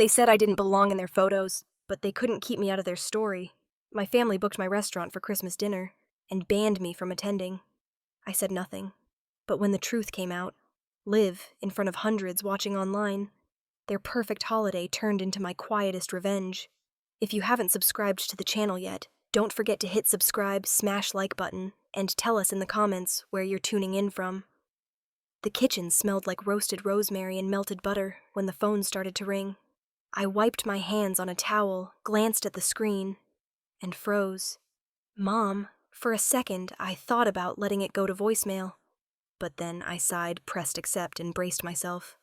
They said I didn't belong in their photos, but they couldn't keep me out of their story. My family booked my restaurant for Christmas dinner and banned me from attending. I said nothing. But when the truth came out, live in front of hundreds watching online, their perfect holiday turned into my quietest revenge. If you haven't subscribed to the channel yet, don't forget to hit subscribe, smash like button, and tell us in the comments where you're tuning in from. The kitchen smelled like roasted rosemary and melted butter when the phone started to ring. I wiped my hands on a towel, glanced at the screen, and froze. Mom, for a second I thought about letting it go to voicemail. But then I sighed, pressed accept, and braced myself.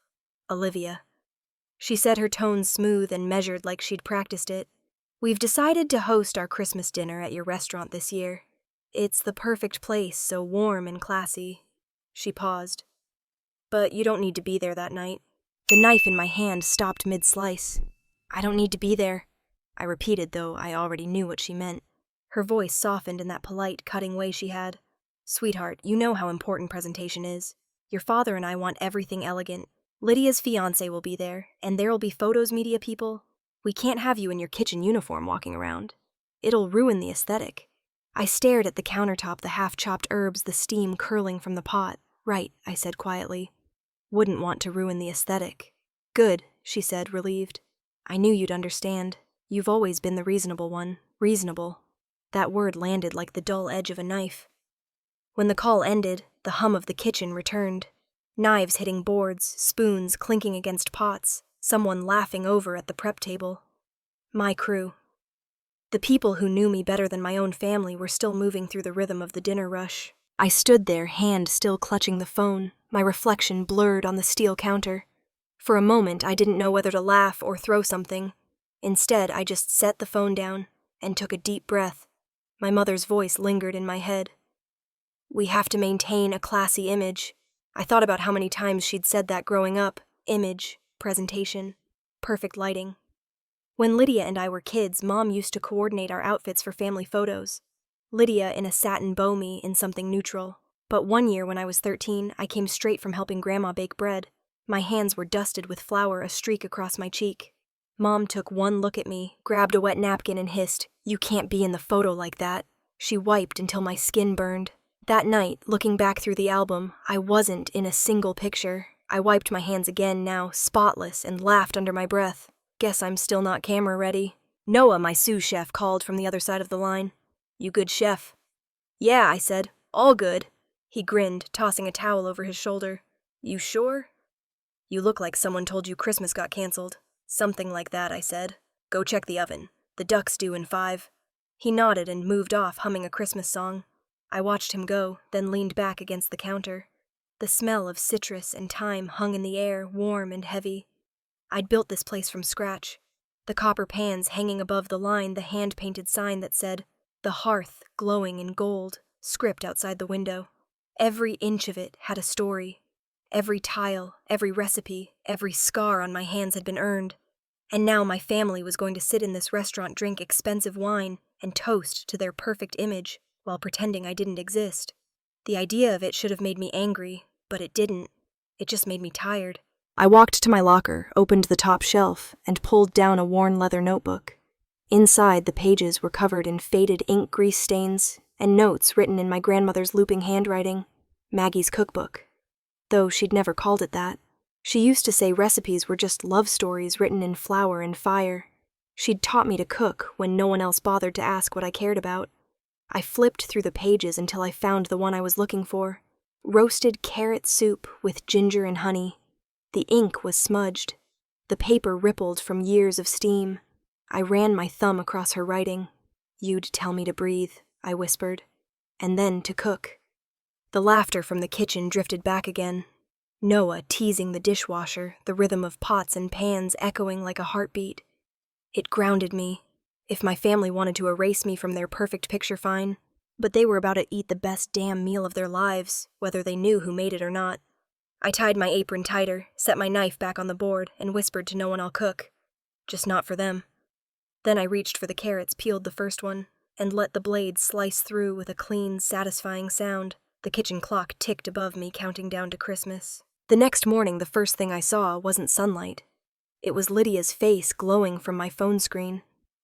Olivia. She said, her tone smooth and measured like she'd practiced it. We've decided to host our Christmas dinner at your restaurant this year. It's the perfect place, so warm and classy. She paused. But you don't need to be there that night. The knife in my hand stopped mid-slice. I don't need to be there, I repeated, though I already knew what she meant. Her voice softened in that polite, cutting way she had. Sweetheart, you know how important presentation is. Your father and I want everything elegant. Lydia's fiancé will be there, and there'll be photos media people. We can't have you in your kitchen uniform walking around. It'll ruin the aesthetic. I stared at the countertop, the half-chopped herbs, the steam curling from the pot. Right, I said quietly. Wouldn't want to ruin the aesthetic. Good, she said, relieved. I knew you'd understand. You've always been the reasonable one. Reasonable. That word landed like the dull edge of a knife. When the call ended, the hum of the kitchen returned. Knives hitting boards, spoons clinking against pots, someone laughing over at the prep table. My crew. The people who knew me better than my own family were still moving through the rhythm of the dinner rush. I stood there, hand still clutching the phone, my reflection blurred on the steel counter. For a moment, I didn't know whether to laugh or throw something. Instead, I just set the phone down and took a deep breath. My mother's voice lingered in my head. We have to maintain a classy image. I thought about how many times she'd said that growing up. Image, presentation, perfect lighting. When Lydia and I were kids, Mom used to coordinate our outfits for family photos. Lydia in a satin bow-me in something neutral. But one year when I was 13, I came straight from helping Grandma bake bread. My hands were dusted with flour, a streak across my cheek. Mom took one look at me, grabbed a wet napkin and hissed, "You can't be in the photo like that." She wiped until my skin burned. That night, looking back through the album, I wasn't in a single picture. I wiped my hands again now, spotless, and laughed under my breath. Guess I'm still not camera ready. Noah, my sous chef, called from the other side of the line. You good, chef? Yeah, I said. All good. He grinned, tossing a towel over his shoulder. You sure? You look like someone told you Christmas got canceled. Something like that, I said. Go check the oven. The duck's due in 5. He nodded and moved off, humming a Christmas song. I watched him go, then leaned back against the counter. The smell of citrus and thyme hung in the air, warm and heavy. I'd built this place from scratch. The copper pans hanging above the line, the hand-painted sign that said, "The hearth glowing in gold," script outside the window. Every inch of it had a story. Every tile, every recipe, every scar on my hands had been earned. And now my family was going to sit in this restaurant, drink expensive wine, and toast to their perfect image, while pretending I didn't exist. The idea of it should have made me angry, but it didn't. It just made me tired. I walked to my locker, opened the top shelf, and pulled down a worn leather notebook. Inside, the pages were covered in faded ink grease stains and notes written in my grandmother's looping handwriting. Maggie's cookbook. Though she'd never called it that. She used to say recipes were just love stories written in flour and fire. She'd taught me to cook when no one else bothered to ask what I cared about. I flipped through the pages until I found the one I was looking for. Roasted carrot soup with ginger and honey. The ink was smudged. The paper rippled from years of steam. I ran my thumb across her writing. You'd tell me to breathe, I whispered. And then to cook. The laughter from the kitchen drifted back again. Noah teasing the dishwasher, the rhythm of pots and pans echoing like a heartbeat. It grounded me. If my family wanted to erase me from their perfect picture, fine. But they were about to eat the best damn meal of their lives, whether they knew who made it or not. I tied my apron tighter, set my knife back on the board, and whispered to no one I'll cook. Just not for them. Then I reached for the carrots, peeled the first one, and let the blade slice through with a clean, satisfying sound. The kitchen clock ticked above me, counting down to Christmas. The next morning, the first thing I saw wasn't sunlight. It was Lydia's face glowing from my phone screen.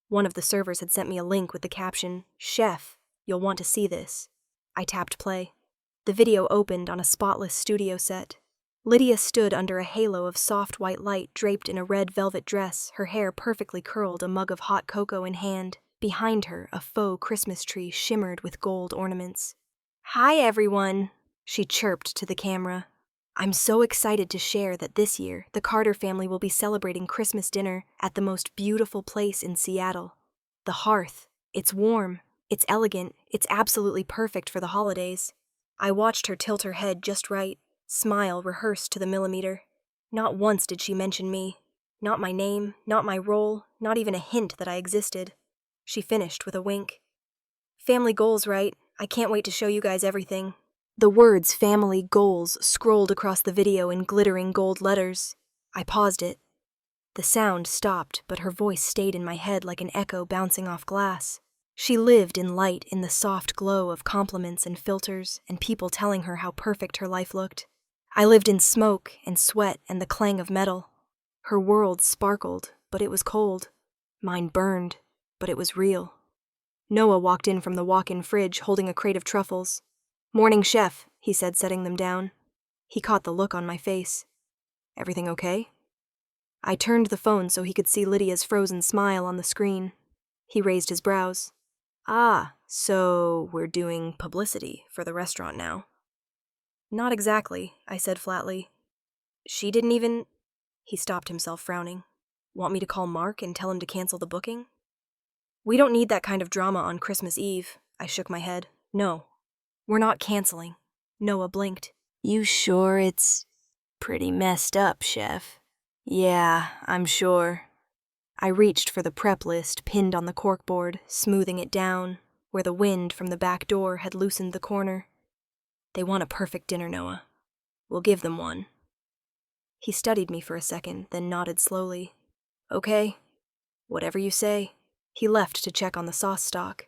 One of the servers had sent me a link with the caption, "Chef, you'll want to see this." I tapped play. The video opened on a spotless studio set. Lydia stood under a halo of soft white light draped in a red velvet dress, her hair perfectly curled, a mug of hot cocoa in hand. Behind her, a faux Christmas tree shimmered with gold ornaments. "Hi, everyone," she chirped to the camera. "I'm so excited to share that this year, the Carter family will be celebrating Christmas dinner at the most beautiful place in Seattle. The Hearth. It's warm, it's elegant, it's absolutely perfect for the holidays." I watched her tilt her head just right, smile rehearsed to the millimeter. Not once did she mention me. Not my name, not my role, not even a hint that I existed. She finished with a wink. "Family goals, right? I can't wait to show you guys everything." The words "family goals" scrolled across the video in glittering gold letters. I paused it. The sound stopped, but her voice stayed in my head like an echo bouncing off glass. She lived in light, in the soft glow of compliments and filters and people telling her how perfect her life looked. I lived in smoke and sweat and the clang of metal. Her world sparkled, but it was cold. Mine burned, but it was real. Noah walked in from the walk-in fridge holding a crate of truffles. "Morning, chef," he said, setting them down. He caught the look on my face. "Everything okay?" I turned the phone so he could see Lydia's frozen smile on the screen. He raised his brows. "Ah, so we're doing publicity for the restaurant now." "Not exactly," I said flatly. "She didn't even—" He stopped himself, frowning. "Want me to call Mark and tell him to cancel the booking?" "We don't need that kind of drama on Christmas Eve." I shook my head. "No, we're not canceling." Noah blinked. "You sure it's pretty messed up, chef?" "Yeah, I'm sure." I reached for the prep list pinned on the corkboard, smoothing it down, where the wind from the back door had loosened the corner. "They want a perfect dinner, Noah. We'll give them one." He studied me for a second, then nodded slowly. "Okay, whatever you say." He left to check on the sauce stock.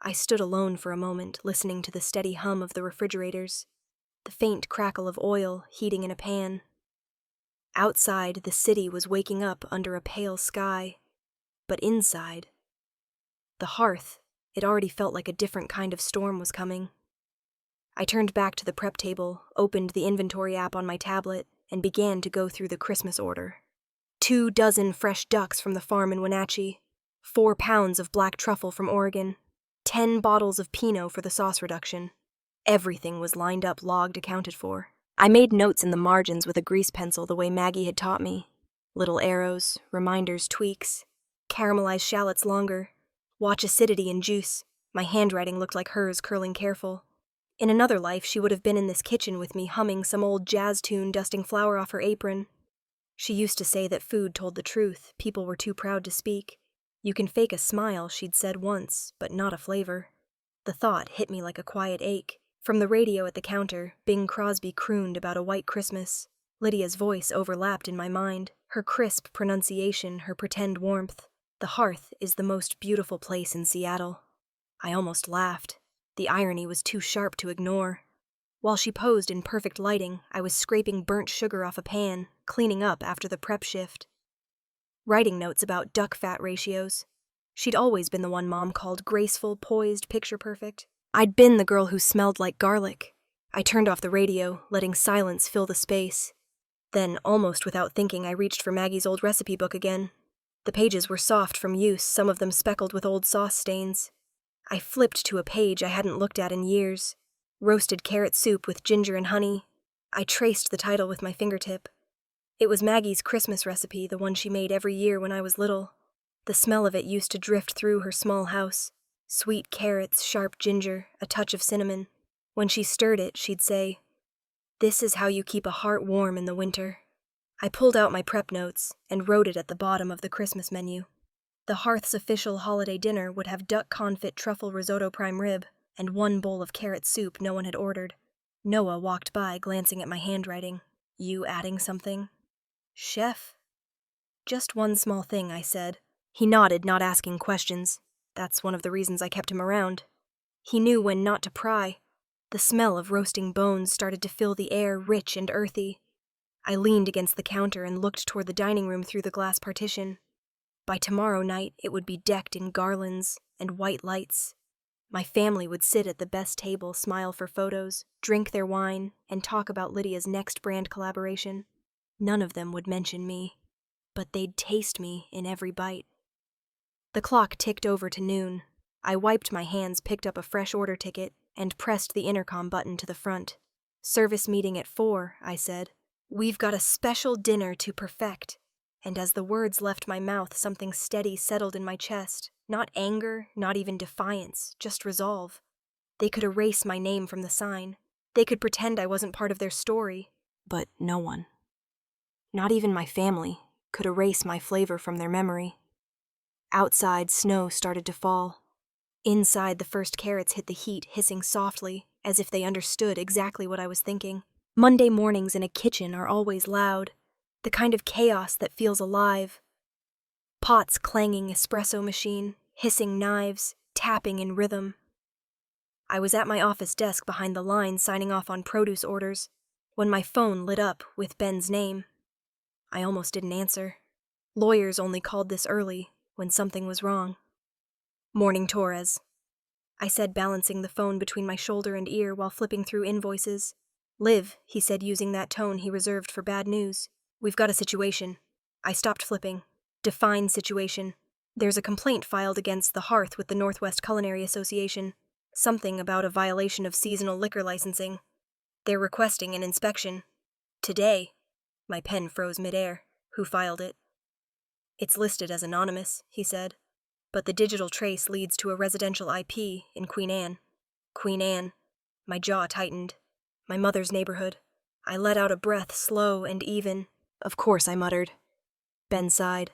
I stood alone for a moment, listening to the steady hum of the refrigerators, the faint crackle of oil heating in a pan. Outside, the city was waking up under a pale sky, but inside, the hearth, it already felt like a different kind of storm was coming. I turned back to the prep table, opened the inventory app on my tablet, and began to go through the Christmas order. 2 dozen fresh ducks from the farm in Wenatchee, 4 pounds of black truffle from Oregon, 10 bottles of Pinot for the sauce reduction. Everything was lined up, logged, accounted for. I made notes in the margins with a grease pencil the way Maggie had taught me. Little arrows, reminders, tweaks. Caramelized shallots longer. Watch acidity in juice. My handwriting looked like hers, curling careful. In another life, she would have been in this kitchen with me, humming some old jazz tune, dusting flour off her apron. She used to say that food told the truth, people were too proud to speak. "You can fake a smile," she'd said once, but not a flavor. The thought hit me like a quiet ache. From the radio at the counter, Bing Crosby crooned about a white Christmas. Lydia's voice overlapped in my mind, her crisp pronunciation, her pretend warmth. "The Hearth is the most beautiful place in Seattle." I almost laughed. The irony was too sharp to ignore. While she posed in perfect lighting, I was scraping burnt sugar off a pan, cleaning up after the prep shift. Writing notes about duck fat ratios. She'd always been the one Mom called graceful, poised, picture-perfect. I'd been the girl who smelled like garlic. I turned off the radio, letting silence fill the space. Then, almost without thinking, I reached for Maggie's old recipe book again. The pages were soft from use, some of them speckled with old sauce stains. I flipped to a page I hadn't looked at in years. Roasted carrot soup with ginger and honey. I traced the title with my fingertip. It was Maggie's Christmas recipe, the one she made every year when I was little. The smell of it used to drift through her small house. Sweet carrots, sharp ginger, a touch of cinnamon. When she stirred it, she'd say, "This is how you keep a heart warm in the winter." I pulled out my prep notes and wrote it at the bottom of the Christmas menu. The Hearth's official holiday dinner would have duck confit truffle risotto prime rib and 1 bowl of carrot soup no one had ordered. Noah walked by, glancing at my handwriting. "You adding something?" "Chef?" "Just one small thing," I said. He nodded, not asking questions. That's one of the reasons I kept him around. He knew when not to pry. The smell of roasting bones started to fill the air, rich and earthy. I leaned against the counter and looked toward the dining room through the glass partition. By tomorrow night, it would be decked in garlands and white lights. My family would sit at the best table, smile for photos, drink their wine, and talk about Lydia's next brand collaboration. None of them would mention me, but they'd taste me in every bite. The clock ticked over to noon. I wiped my hands, picked up a fresh order ticket, and pressed the intercom button to the front. "Service meeting at 4, I said. "We've got a special dinner to perfect." And as the words left my mouth, something steady settled in my chest. Not anger, not even defiance, just resolve. They could erase my name from the sign. They could pretend I wasn't part of their story. But no one, not even my family, could erase my flavor from their memory. Outside, snow started to fall. Inside, the first carrots hit the heat, hissing softly, as if they understood exactly what I was thinking. Monday mornings in a kitchen are always loud, the kind of chaos that feels alive. Pots clanging, espresso machine, hissing knives, tapping in rhythm. I was at my office desk behind the line signing off on produce orders when my phone lit up with Ben's name. I almost didn't answer. Lawyers only called this early when something was wrong. "Morning, Torres," I said, balancing the phone between my shoulder and ear while flipping through invoices. "Liv," he said, using that tone he reserved for bad news. "We've got a situation." I stopped flipping. "Define situation." "There's a complaint filed against the Hearth with the Northwest Culinary Association. Something about a violation of seasonal liquor licensing. They're requesting an inspection. Today." My pen froze midair. "Who filed it?" "It's listed as anonymous," he said. "But the digital trace leads to a residential IP in Queen Anne." Queen Anne. My jaw tightened. My mother's neighborhood. I let out a breath, slow and even. "Of course," I muttered. Ben sighed.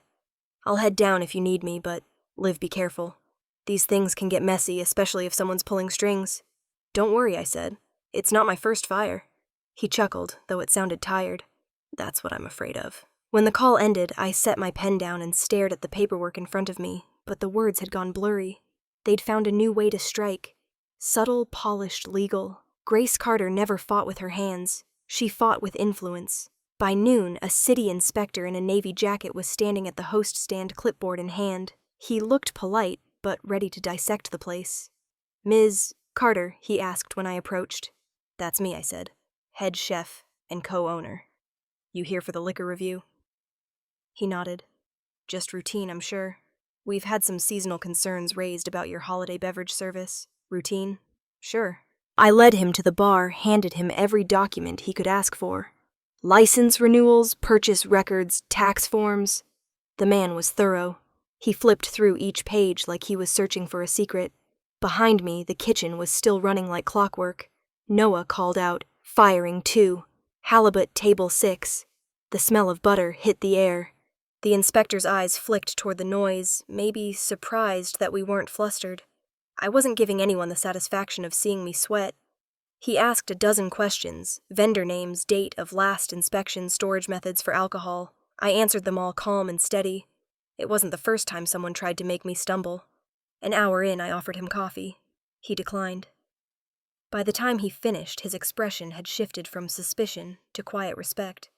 "I'll head down if you need me, but, Liv, be careful. These things can get messy, especially if someone's pulling strings." "Don't worry," I said. "It's not my first fire." He chuckled, though it sounded tired. "That's what I'm afraid of." When the call ended, I set my pen down and stared at the paperwork in front of me, but the words had gone blurry. They'd found a new way to strike. Subtle, polished, legal. Grace Carter never fought with her hands. She fought with influence. By noon, a city inspector in a navy jacket was standing at the host stand, clipboard in hand. He looked polite, but ready to dissect the place. "Ms. Carter," he asked when I approached. "That's me," I said. "Head chef and co-owner. You here for the liquor review?" He nodded. "Just routine, I'm sure. We've had some seasonal concerns raised about your holiday beverage service. Routine?" "Sure." I led him to the bar, handed him every document he could ask for. License renewals, purchase records, tax forms. The man was thorough. He flipped through each page like he was searching for a secret. Behind me, the kitchen was still running like clockwork. Noah called out, "Firing 2. Halibut table 6. The smell of butter hit the air. The inspector's eyes flicked toward the noise, maybe surprised that we weren't flustered. I wasn't giving anyone the satisfaction of seeing me sweat. He asked a dozen questions, vendor names, date of last inspection, storage methods for alcohol. I answered them all calm and steady. It wasn't the first time someone tried to make me stumble. An hour in, I offered him coffee. He declined. By the time he finished, his expression had shifted from suspicion to quiet respect.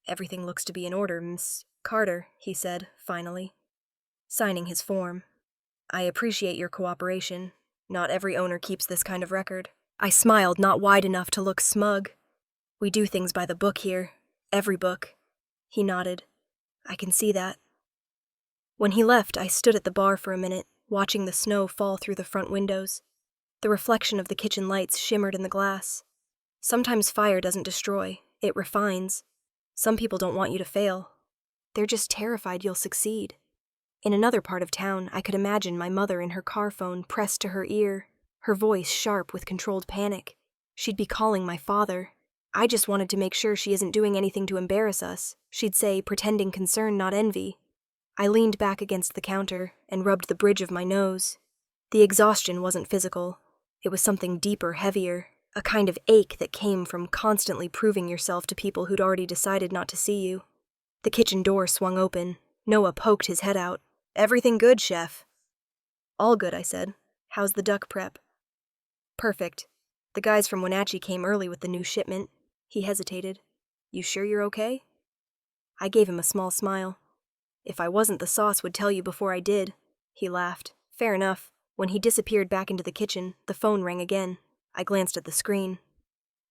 "Everything looks to be in order, Miss Carter," he said, finally, signing his form. "I appreciate your cooperation. Not every owner keeps this kind of record." I smiled, not wide enough to look smug. "We do things by the book here. Every book." He nodded. "I can see that." When he left, I stood at the bar for a minute, watching the snow fall through the front windows. The reflection of the kitchen lights shimmered in the glass. Sometimes fire doesn't destroy, it refines. Some people don't want you to fail. They're just terrified you'll succeed. In another part of town, I could imagine my mother in her car phone pressed to her ear, her voice sharp with controlled panic. She'd be calling my father. "I just wanted to make sure she isn't doing anything to embarrass us," she'd say, pretending concern, not envy. I leaned back against the counter and rubbed the bridge of my nose. The exhaustion wasn't physical. It was something deeper, heavier, a kind of ache that came from constantly proving yourself to people who'd already decided not to see you. The kitchen door swung open. Noah poked his head out. "Everything good, chef?" "All good," I said. "How's the duck prep?" "Perfect. The guys from Wenatchee came early with the new shipment." He hesitated. You sure you're okay? I gave him a small smile. If I wasn't, the sauce would tell you before I did. He laughed. Fair enough. When he disappeared back into the kitchen, the phone rang again. I glanced at the screen.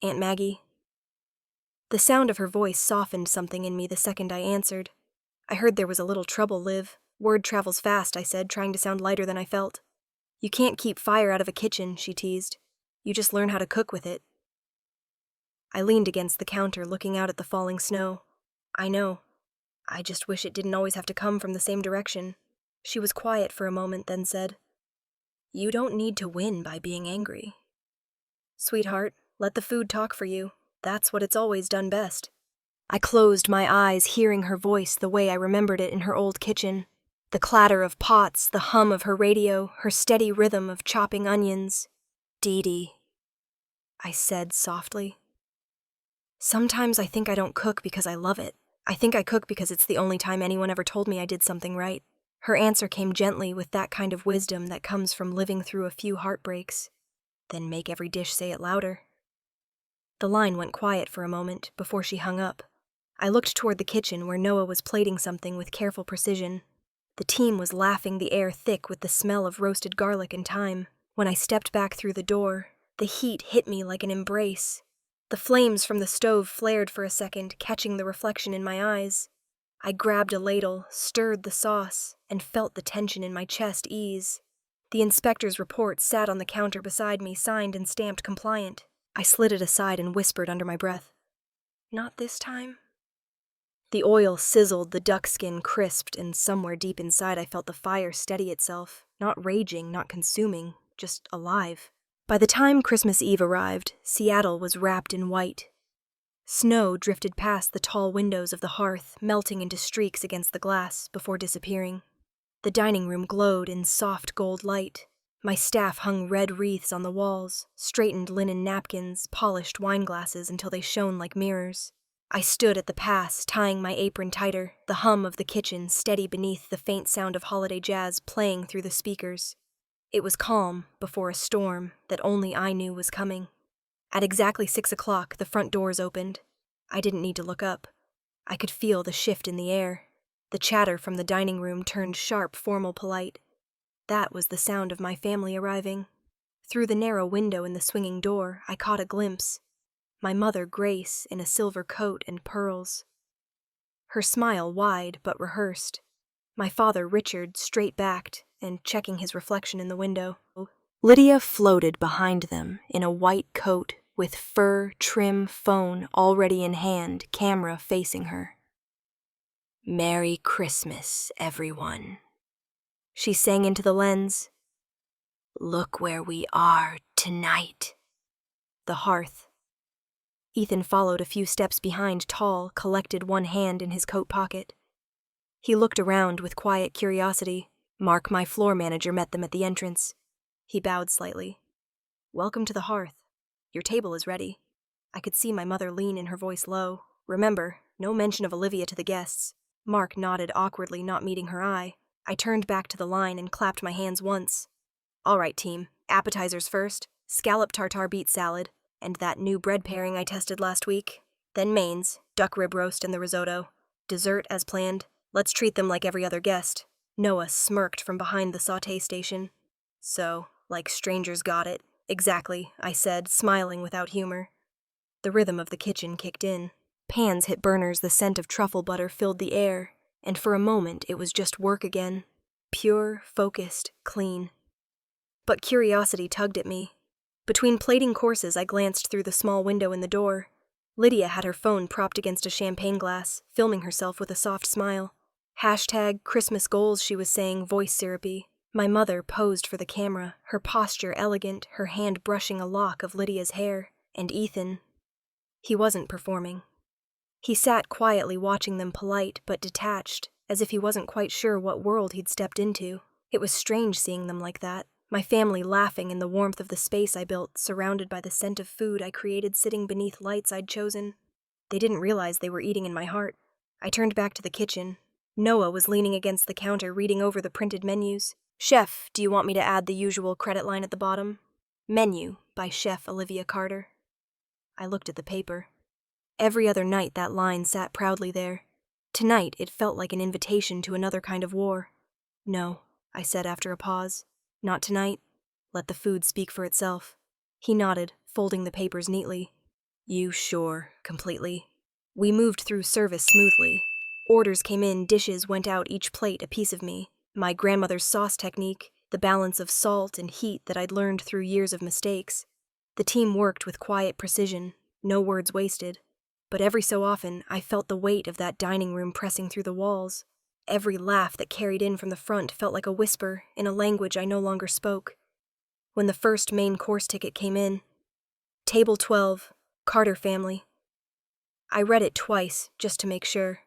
Aunt Maggie? The sound of her voice softened something in me the second I answered. I heard there was a little trouble, Liv. Word travels fast, I said, trying to sound lighter than I felt. You can't keep fire out of a kitchen, she teased. You just learn how to cook with it. I leaned against the counter, looking out at the falling snow. I know. I just wish it didn't always have to come from the same direction. She was quiet for a moment, then said, You don't need to win by being angry. Sweetheart, let the food talk for you. That's what it's always done best. I closed my eyes, hearing her voice the way I remembered it in her old kitchen. The clatter of pots, the hum of her radio, her steady rhythm of chopping onions. Dee Dee, I said softly. Sometimes I think I don't cook because I love it. I think I cook because it's the only time anyone ever told me I did something right. Her answer came gently with that kind of wisdom that comes from living through a few heartbreaks. Then make every dish say it louder. The line went quiet for a moment before she hung up. I looked toward the kitchen where Noah was plating something with careful precision. The team was laughing, the air thick with the smell of roasted garlic and thyme. When I stepped back through the door, the heat hit me like an embrace. The flames from the stove flared for a second, catching the reflection in my eyes. I grabbed a ladle, stirred the sauce, and felt the tension in my chest ease. The inspector's report sat on the counter beside me, signed and stamped compliant. I slid it aside and whispered under my breath, Not this time? The oil sizzled, the duck skin crisped, and somewhere deep inside I felt the fire steady itself, not raging, not consuming, just alive. By the time Christmas Eve arrived, Seattle was wrapped in white. Snow drifted past the tall windows of the hearth, melting into streaks against the glass before disappearing. The dining room glowed in soft gold light. My staff hung red wreaths on the walls, straightened linen napkins, polished wine glasses until they shone like mirrors. I stood at the pass, tying my apron tighter, the hum of the kitchen steady beneath the faint sound of holiday jazz playing through the speakers. It was calm before a storm that only I knew was coming. At exactly 6 o'clock, the front doors opened. I didn't need to look up. I could feel the shift in the air. The chatter from the dining room turned sharp, formal, polite. That was the sound of my family arriving. Through the narrow window in the swinging door, I caught a glimpse. My mother, Grace, in a silver coat and pearls. Her smile wide but rehearsed. My father, Richard, straight-backed and checking his reflection in the window. Lydia floated behind them in a white coat with fur, trim phone already in hand, camera facing her. Merry Christmas, everyone. She sang into the lens. Look where we are tonight. The hearth. Ethan followed a few steps behind, tall, collected one hand in his coat pocket. He looked around with quiet curiosity. Mark, my floor manager, met them at the entrance. He bowed slightly. Welcome to the hearth. Your table is ready. I could see my mother lean in, her voice low. Remember, no mention of Olivia to the guests. Mark nodded awkwardly, not meeting her eye. I turned back to the line and clapped my hands once. All right, team. Appetizers first. Scallop tartare beet salad. And that new bread pairing I tested last week. Then mains, duck rib roast and the risotto. Dessert as planned. Let's treat them like every other guest. Noah smirked from behind the sauté station. So, like strangers got it. Exactly, I said, smiling without humor. The rhythm of the kitchen kicked in. Pans hit burners, the scent of truffle butter filled the air, and for a moment it was just work again. Pure, focused, clean. But curiosity tugged at me. Between plating courses, I glanced through the small window in the door. Lydia had her phone propped against a champagne glass, filming herself with a soft smile. Hashtag Christmas goals, she was saying, voice syrupy. My mother posed for the camera, her posture elegant, her hand brushing a lock of Lydia's hair. And Ethan, he wasn't performing. He sat quietly watching them, polite but detached, as if he wasn't quite sure what world he'd stepped into. It was strange seeing them like that. My family laughing in the warmth of the space I built, surrounded by the scent of food I created sitting beneath lights I'd chosen. They didn't realize they were eating in my heart. I turned back to the kitchen. Noah was leaning against the counter reading over the printed menus. Chef, do you want me to add the usual credit line at the bottom? Menu by Chef Olivia Carter. I looked at the paper. Every other night that line sat proudly there. Tonight it felt like an invitation to another kind of war. "No," I said after a pause. "Not tonight. Let the food speak for itself." He nodded, folding the papers neatly. "You sure, completely?" We moved through service smoothly. Orders came in, dishes went out, each plate a piece of me. My grandmother's sauce technique, the balance of salt and heat that I'd learned through years of mistakes. The team worked with quiet precision, no words wasted. But every so often, I felt the weight of that dining room pressing through the walls. Every laugh that carried in from the front felt like a whisper in a language I no longer spoke. When the first main course ticket came in, Table 12, Carter family. I read it twice, just to make sure.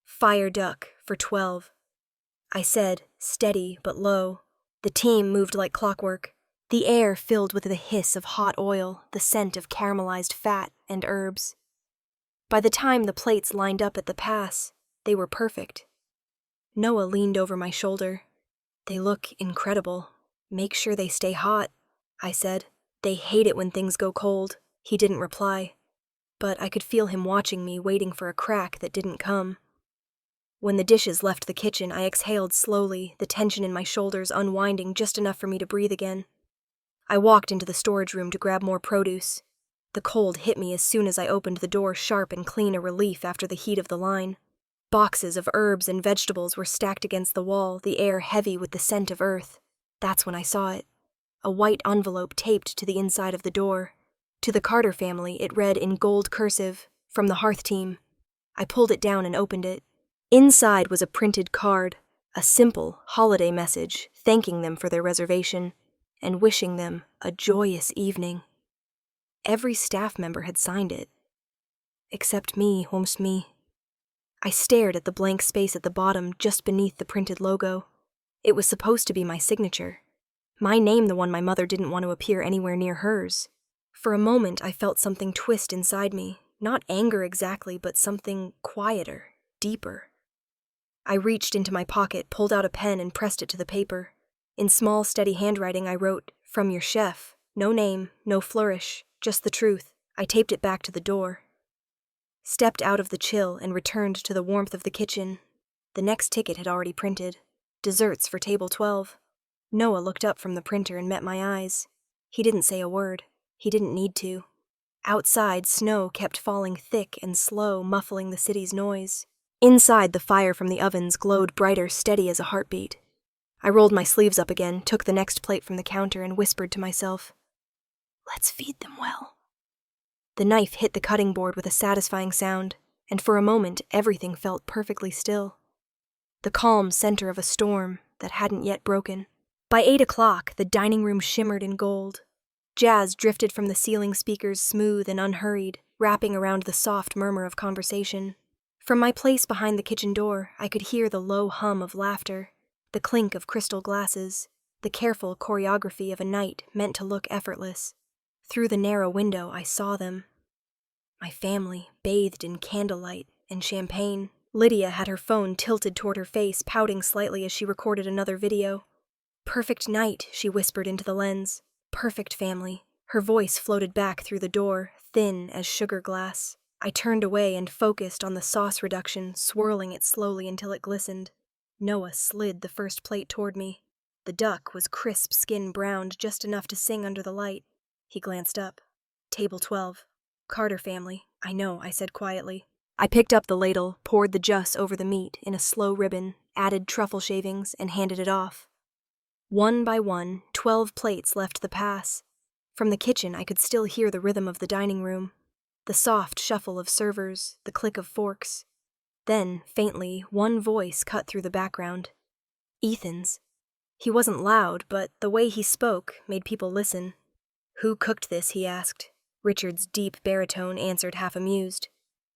Fire duck for 12. I said, steady but low. The team moved like clockwork. The air filled with the hiss of hot oil, the scent of caramelized fat and herbs. By the time the plates lined up at the pass, they were perfect. Noah leaned over my shoulder. "They look incredible. Make sure they stay hot," I said. "They hate it when things go cold." He didn't reply, but I could feel him watching me, waiting for a crack that didn't come. When the dishes left the kitchen, I exhaled slowly, the tension in my shoulders unwinding just enough for me to breathe again. I walked into the storage room to grab more produce. The cold hit me as soon as I opened the door, sharp and clean, a relief after the heat of the line. Boxes of herbs and vegetables were stacked against the wall, the air heavy with the scent of earth. That's when I saw it. A white envelope taped to the inside of the door. To the Carter family, it read in gold cursive, "From the Hearth Team." I pulled it down and opened it. Inside was a printed card, a simple holiday message thanking them for their reservation and wishing them a joyous evening. Every staff member had signed it. Except me, almost me. I stared at the blank space at the bottom, just beneath the printed logo. It was supposed to be my signature. My name, the one my mother didn't want to appear anywhere near hers. For a moment, I felt something twist inside me. Not anger exactly, but something quieter, deeper. I reached into my pocket, pulled out a pen, and pressed it to the paper. In small, steady handwriting, I wrote, "From your chef." No name, no flourish, just the truth. I taped it back to the door. Stepped out of the chill and returned to the warmth of the kitchen. The next ticket had already printed. Desserts for table 12. Noah looked up from the printer and met my eyes. He didn't say a word. He didn't need to. Outside, snow kept falling thick and slow, muffling the city's noise. Inside, the fire from the ovens glowed brighter, steady as a heartbeat. I rolled my sleeves up again, took the next plate from the counter, and whispered to myself, "Let's feed them well." The knife hit the cutting board with a satisfying sound, and for a moment everything felt perfectly still. The calm center of a storm that hadn't yet broken. By 8 o'clock, the dining room shimmered in gold. Jazz drifted from the ceiling speakers, smooth and unhurried, wrapping around the soft murmur of conversation. From my place behind the kitchen door, I could hear the low hum of laughter, the clink of crystal glasses, the careful choreography of a night meant to look effortless. Through the narrow window, I saw them. My family, bathed in candlelight and champagne. Lydia had her phone tilted toward her face, pouting slightly as she recorded another video. "Perfect night," she whispered into the lens. "Perfect family." Her voice floated back through the door, thin as sugar glass. I turned away and focused on the sauce reduction, swirling it slowly until it glistened. Noah slid the first plate toward me. The duck was crisp skin browned, just enough to sing under the light. He glanced up. "Table 12. Carter family." "I know," I said quietly. I picked up the ladle, poured the juice over the meat in a slow ribbon, added truffle shavings, and handed it off. One by one, 12 plates left the pass. From the kitchen, I could still hear the rhythm of the dining room, the soft shuffle of servers, the click of forks. Then, faintly, one voice cut through the background. Ethan's. He wasn't loud, but the way he spoke made people listen. "Who cooked this?" he asked. Richard's deep baritone answered, half amused.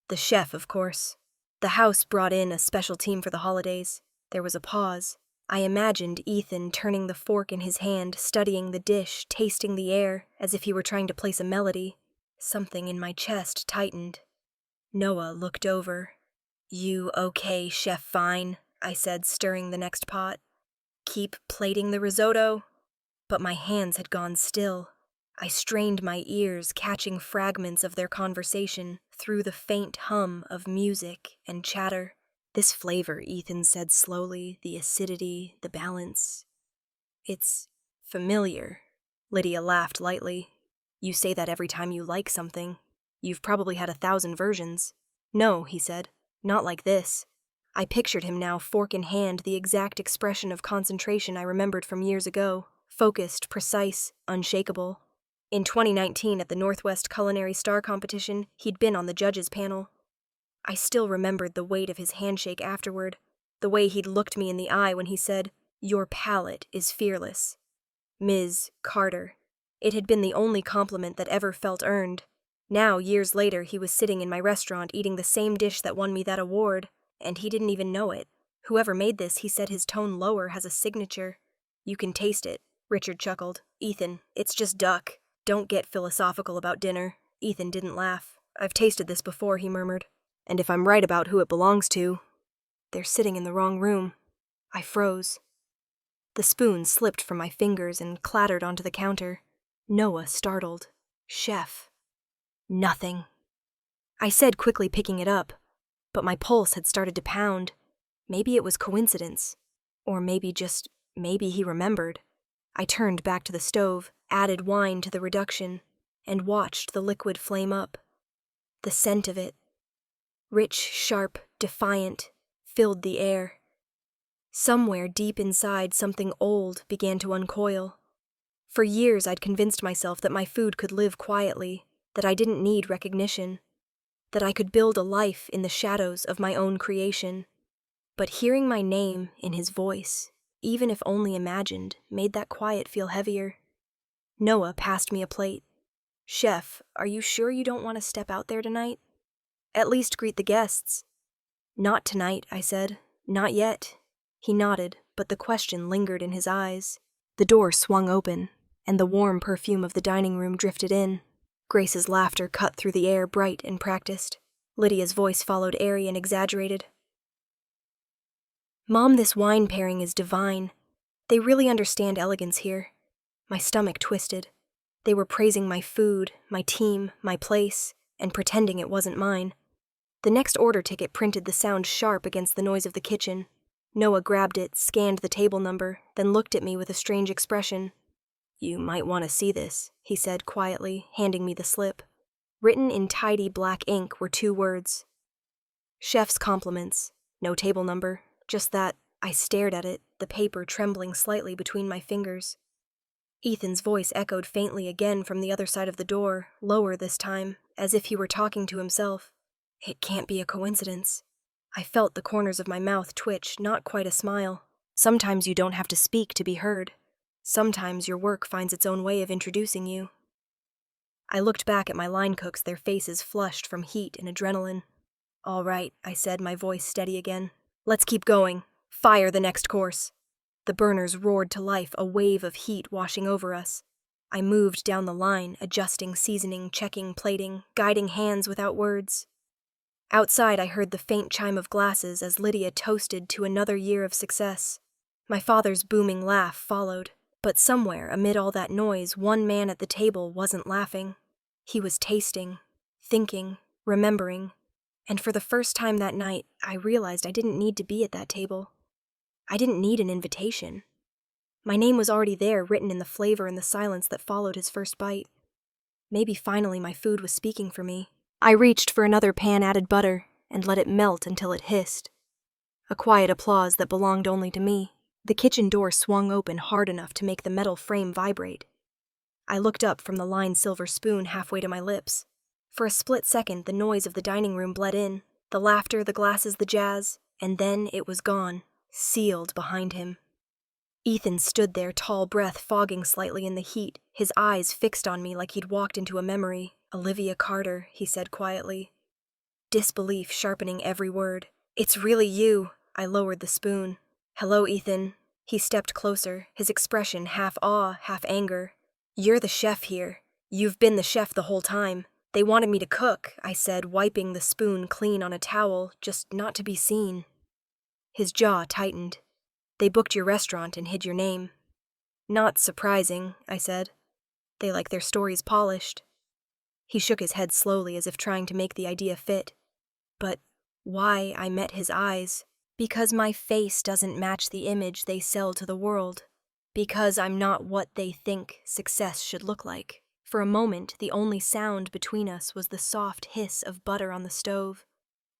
"The chef, of course. The house brought in a special team for the holidays." There was a pause. I imagined Ethan turning the fork in his hand, studying the dish, tasting the air, as if he were trying to place a melody. Something in my chest tightened. Noah looked over. "You okay, Chef Fine?" I said, stirring the next pot. "Keep plating the risotto." But my hands had gone still. I strained my ears, catching fragments of their conversation through the faint hum of music and chatter. "This flavor," Ethan said slowly, "the acidity, the balance. It's familiar." Lydia laughed lightly. "You say that every time you like something. You've probably had 1,000 versions." "No," he said. "Not like this." I pictured him now, fork in hand, the exact expression of concentration I remembered from years ago. Focused, precise, unshakable. In 2019, at the Northwest Culinary Star Competition, he'd been on the judges' panel. I still remembered the weight of his handshake afterward, the way he'd looked me in the eye when he said, "Your palate is fearless." Ms. Carter. It had been the only compliment that ever felt earned. Now, years later, he was sitting in my restaurant eating the same dish that won me that award, and he didn't even know it. Whoever made this, he said, his tone lower, has a signature. "You can taste it," Richard chuckled. "Ethan, it's just duck. Don't get philosophical about dinner." Ethan didn't laugh. "I've tasted this before," he murmured. "And if I'm right about who it belongs to, they're sitting in the wrong room." I froze. The spoon slipped from my fingers and clattered onto the counter. Noah, startled. "Chef." "Nothing," I said, quickly picking it up. But my pulse had started to pound. Maybe it was coincidence. Or maybe he remembered. I turned back to the stove, added wine to the reduction, and watched the liquid flame up. The scent of it, rich, sharp, defiant, filled the air. Somewhere deep inside, something old began to uncoil. For years, I'd convinced myself that my food could live quietly, that I didn't need recognition, that I could build a life in the shadows of my own creation. But hearing my name in his voice, even if only imagined, made that quiet feel heavier. Noah passed me a plate. "Chef, are you sure you don't want to step out there tonight? At least greet the guests." "Not tonight," I said. "Not yet." He nodded, but the question lingered in his eyes. The door swung open, and the warm perfume of the dining room drifted in. Grace's laughter cut through the air, bright and practiced. Lydia's voice followed, airy and exaggerated. "Mom, this wine pairing is divine. They really understand elegance here." My stomach twisted. They were praising my food, my team, my place, and pretending it wasn't mine. The next order ticket printed the sound sharp against the noise of the kitchen. Noah grabbed it, scanned the table number, then looked at me with a strange expression. "You might want to see this," he said quietly, handing me the slip. Written in tidy black ink were 2 words. "Chef's compliments." No table number, just that. I stared at it, the paper trembling slightly between my fingers. Ethan's voice echoed faintly again from the other side of the door, lower this time, as if he were talking to himself. "It can't be a coincidence." I felt the corners of my mouth twitch, not quite a smile. Sometimes you don't have to speak to be heard. Sometimes your work finds its own way of introducing you. I looked back at my line cooks, their faces flushed from heat and adrenaline. "All right," I said, my voice steady again. "Let's keep going. Fire the next course." The burners roared to life, a wave of heat washing over us. I moved down the line, adjusting seasoning, checking plating, guiding hands without words. Outside, I heard the faint chime of glasses as Lydia toasted to another year of success. My father's booming laugh followed, but somewhere amid all that noise, one man at the table wasn't laughing. He was tasting, thinking, remembering, and for the first time that night, I realized I didn't need to be at that table. I didn't need an invitation. My name was already there, written in the flavor and the silence that followed his first bite. Maybe finally my food was speaking for me. I reached for another pan-added butter and let it melt until it hissed. A quiet applause that belonged only to me. The kitchen door swung open hard enough to make the metal frame vibrate. I looked up from the lined silver spoon halfway to my lips. For a split second, the noise of the dining room bled in, the laughter, the glasses, the jazz, and then it was gone, sealed behind him. Ethan stood there, tall breath fogging slightly in the heat, his eyes fixed on me like he'd walked into a memory. "Olivia Carter," he said quietly. Disbelief sharpening every word. "It's really you." I lowered the spoon. "Hello, Ethan." He stepped closer, his expression half awe, half anger. "You're the chef here. You've been the chef the whole time." "They wanted me to cook," I said, wiping the spoon clean on a towel, just not to be seen. His jaw tightened. "They booked your restaurant and hid your name." "Not surprising," I said. They like their stories polished. He shook his head slowly as if trying to make the idea fit. But why I met his eyes? Because my face doesn't match the image they sell to the world. Because I'm not what they think success should look like. For a moment, the only sound between us was the soft hiss of butter on the stove.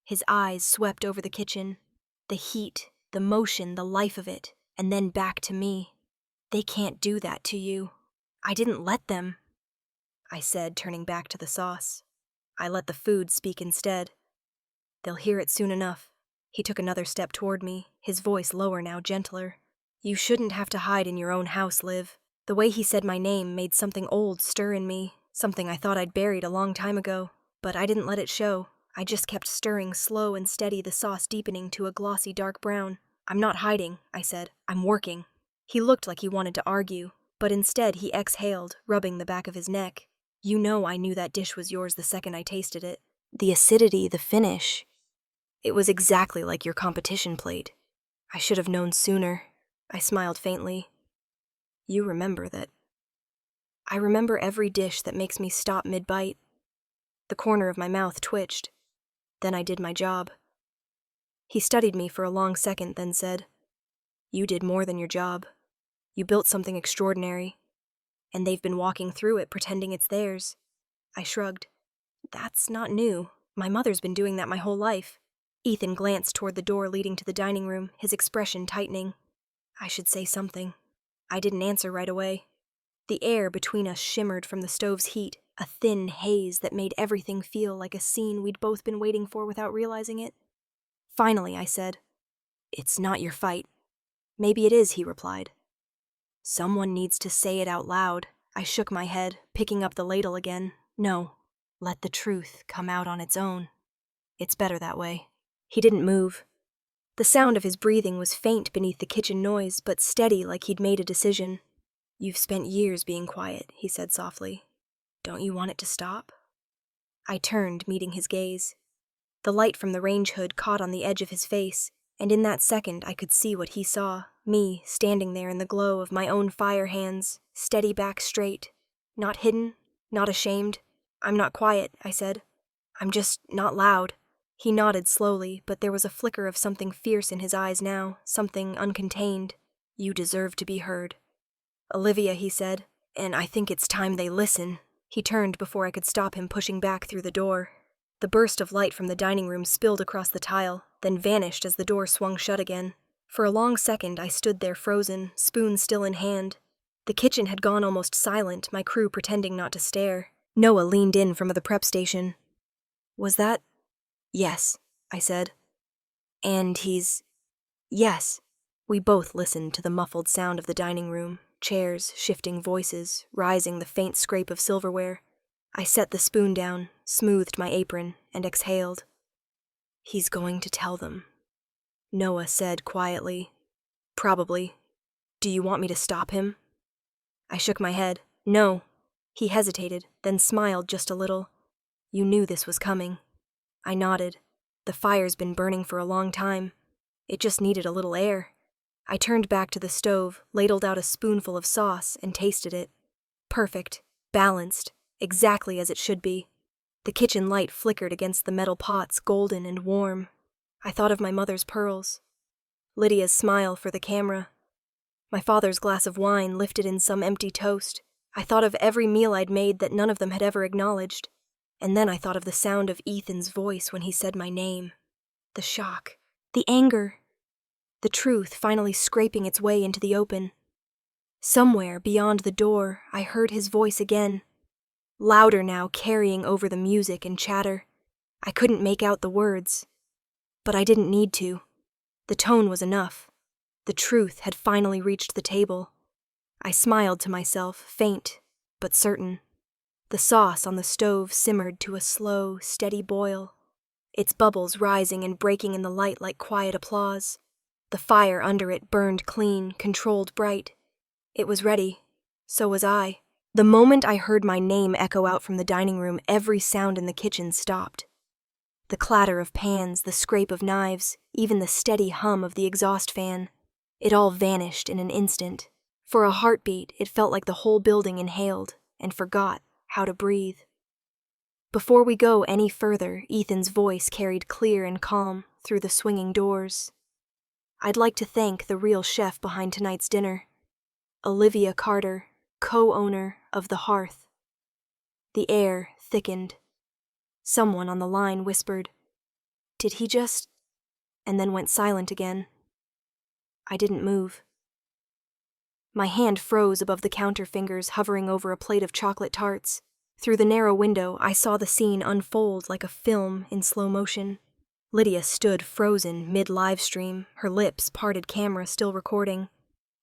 His eyes swept over the kitchen. The heat, the motion, the life of it, and then back to me. They can't do that to you. I didn't let them, I said, turning back to the sauce. I let the food speak instead. They'll hear it soon enough. He took another step toward me, his voice lower now, gentler. You shouldn't have to hide in your own house, Liv. The way he said my name made something old stir in me, something I thought I'd buried a long time ago. But I didn't let it show. I just kept stirring slow and steady, the sauce deepening to a glossy dark brown. I'm not hiding, I said. I'm working. He looked like he wanted to argue, but instead he exhaled, rubbing the back of his neck. You know I knew that dish was yours the second I tasted it. The acidity, the finish. It was exactly like your competition plate. I should have known sooner. I smiled faintly. You remember that. I remember every dish that makes me stop mid-bite. The corner of my mouth twitched. Then I did my job. He studied me for a long second, then said, You did more than your job. You built something extraordinary. And they've been walking through it, pretending it's theirs. I shrugged. That's not new. My mother's been doing that my whole life. Ethan glanced toward the door leading to the dining room, his expression tightening. I should say something. I didn't answer right away. The air between us shimmered from the stove's heat, a thin haze that made everything feel like a scene we'd both been waiting for without realizing it. Finally, I said, It's not your fight. Maybe it is, he replied. Someone needs to say it out loud. I shook my head, picking up the ladle again. No, let the truth come out on its own. It's better that way. He didn't move. The sound of his breathing was faint beneath the kitchen noise, but steady like he'd made a decision. You've spent years being quiet, he said softly. Don't you want it to stop? I turned, meeting his gaze. The light from the range hood caught on the edge of his face, and in that second I could see what he saw, me standing there in the glow of my own fire hands, steady back straight, not hidden, not ashamed. I'm not quiet, I said. I'm just not loud. He nodded slowly, but there was a flicker of something fierce in his eyes now, something uncontained. You deserve to be heard. Olivia, he said, and I think it's time they listen. He turned before I could stop him pushing back through the door. The burst of light from the dining room spilled across the tile, then vanished as the door swung shut again. For a long second I stood there frozen, spoon still in hand. The kitchen had gone almost silent, my crew pretending not to stare. Noah leaned in from the prep station. Was that? Yes, I said. And he's... Yes. We both listened to the muffled sound of the dining room, chairs, shifting voices, rising the faint scrape of silverware. I set the spoon down, smoothed my apron, and exhaled. He's going to tell them. Noah said quietly. Probably. Do you want me to stop him? I shook my head. No. He hesitated, then smiled just a little. You knew this was coming. I nodded. The fire's been burning for a long time. It just needed a little air. I turned back to the stove, ladled out a spoonful of sauce, and tasted it. Perfect, balanced, exactly as it should be. The kitchen light flickered against the metal pots, golden and warm. I thought of my mother's pearls. Lydia's smile for the camera. My father's glass of wine lifted in some empty toast. I thought of every meal I'd made that none of them had ever acknowledged. And then I thought of the sound of Ethan's voice when he said my name. The shock. The anger. The truth finally scraping its way into the open. Somewhere beyond the door, I heard his voice again. Louder now, carrying over the music and chatter. I couldn't make out the words. But I didn't need to. The tone was enough. The truth had finally reached the table. I smiled to myself, faint, but certain. The sauce on the stove simmered to a slow, steady boil, its bubbles rising and breaking in the light like quiet applause. The fire under it burned clean, controlled bright. It was ready. So was I. The moment I heard my name echo out from the dining room, every sound in the kitchen stopped. The clatter of pans, the scrape of knives, even the steady hum of the exhaust fan. It all vanished in an instant. For a heartbeat, it felt like the whole building inhaled, and forgot how to breathe. Before we go any further, Ethan's voice carried clear and calm through the swinging doors. I'd like to thank the real chef behind tonight's dinner, Olivia Carter, co-owner of The Hearth. The air thickened. Someone on the line whispered, "Did he just..." and then went silent again. I didn't move. My hand froze above the counter fingers hovering over a plate of chocolate tarts. Through the narrow window, I saw the scene unfold like a film in slow motion. Lydia stood frozen mid-live stream, her lips parted, camera still recording.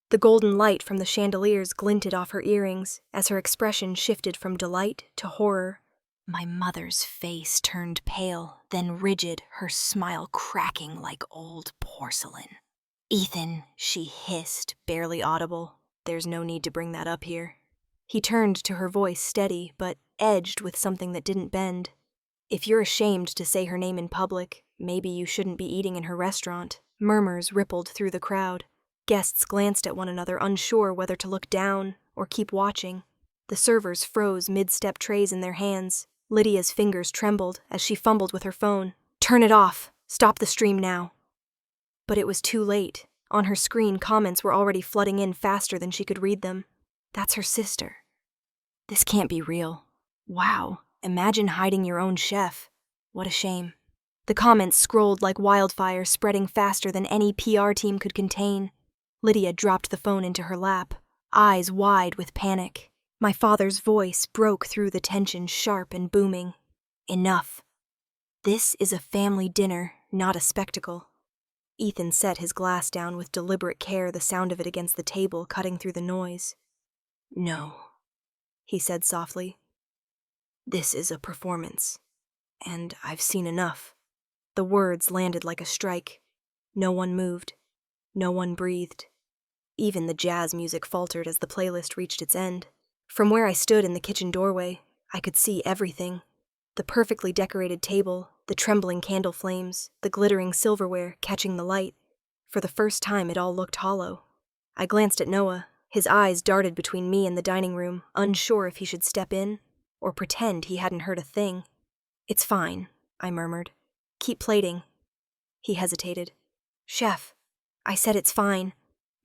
The golden light from the chandeliers glinted off her earrings as her expression shifted from delight to horror. My mother's face turned pale, then rigid, her smile cracking like old porcelain. "Ethan," she hissed, barely audible. "There's no need to bring that up here." He turned to her, voice steady, but edged with something that didn't bend. "If you're ashamed to say her name in public, maybe you shouldn't be eating in her restaurant." Murmurs rippled through the crowd. Guests glanced at one another, unsure whether to look down or keep watching. The servers froze mid-step trays in their hands. Lydia's fingers trembled as she fumbled with her phone. "Turn it off! Stop the stream now!" But it was too late. On her screen, comments were already flooding in faster than she could read them. "That's her sister. This can't be real. Wow, imagine hiding your own chef. What a shame." The comments scrolled like wildfire, spreading faster than any PR team could contain. Lydia dropped the phone into her lap, eyes wide with panic. My father's voice broke through the tension, sharp and booming. "Enough. This is a family dinner, not a spectacle." Ethan set his glass down with deliberate care, the sound of it against the table cutting through the noise. "No," he said softly. "This is a performance, and I've seen enough." The words landed like a strike. No one moved. No one breathed. Even the jazz music faltered as the playlist reached its end. From where I stood in the kitchen doorway, I could see everything. The perfectly decorated table, the trembling candle flames, the glittering silverware catching the light. For the first time, it all looked hollow. I glanced at Noah. His eyes darted between me and the dining room, unsure if he should step in or pretend he hadn't heard a thing. "It's fine," I murmured. "Keep plating." He hesitated. "Chef," I said, "it's fine."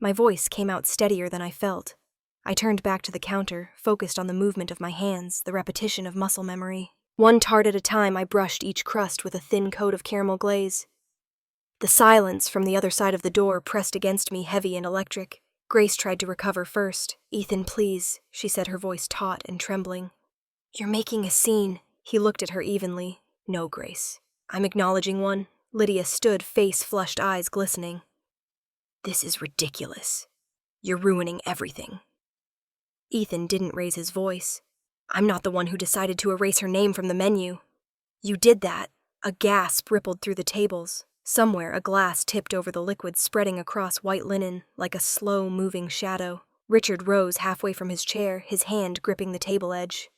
My voice came out steadier than I felt. I turned back to the counter, focused on the movement of my hands, the repetition of muscle memory. One tart at a time, I brushed each crust with a thin coat of caramel glaze. The silence from the other side of the door pressed against me, heavy and electric. Grace tried to recover first. "Ethan, please," she said, her voice taut and trembling. "You're making a scene." He looked at her evenly. "No, Grace. I'm acknowledging one." Lydia stood, face flushed, eyes glistening. "This is ridiculous. You're ruining everything." Ethan didn't raise his voice. "I'm not the one who decided to erase her name from the menu." "You did that." A gasp rippled through the tables. Somewhere, a glass tipped over the liquid, spreading across white linen like a slow-moving shadow. Richard rose halfway from his chair, his hand gripping the table edge.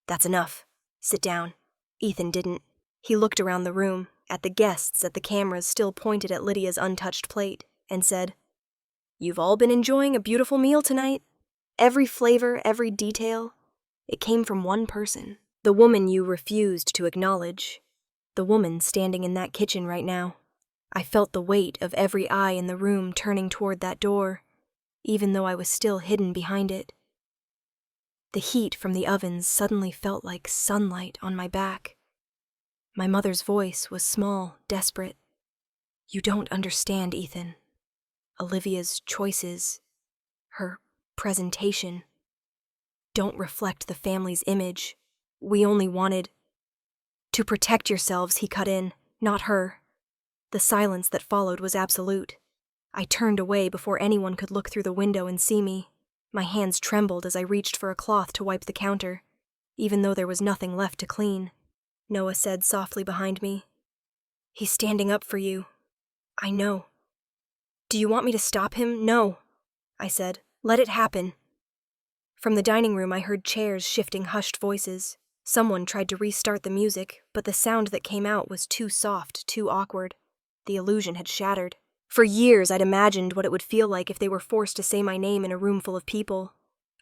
"That's enough. Sit down." Ethan didn't. He looked around the room, at the guests, at the cameras still pointed at Lydia's untouched plate, and said, "You've all been enjoying a beautiful meal tonight. Every flavor, every detail. It came from one person. The woman you refused to acknowledge. The woman standing in that kitchen right now." I felt the weight of every eye in the room turning toward that door, even though I was still hidden behind it. The heat from the ovens suddenly felt like sunlight on my back. My mother's voice was small, desperate. "You don't understand, Ethan. Olivia's choices, her presentation, don't reflect the family's image. We only wanted..." "To protect yourselves," he cut in, "not her." The silence that followed was absolute. I turned away before anyone could look through the window and see me. My hands trembled as I reached for a cloth to wipe the counter, even though there was nothing left to clean. Noah said softly behind me, "He's standing up for you. I know." "Do you want me to stop him?" "No," I said. "Let it happen." From the dining room, I heard chairs shifting, hushed voices. Someone tried to restart the music, but the sound that came out was too soft, too awkward. The illusion had shattered. For years, I'd imagined what it would feel like if they were forced to say my name in a room full of people.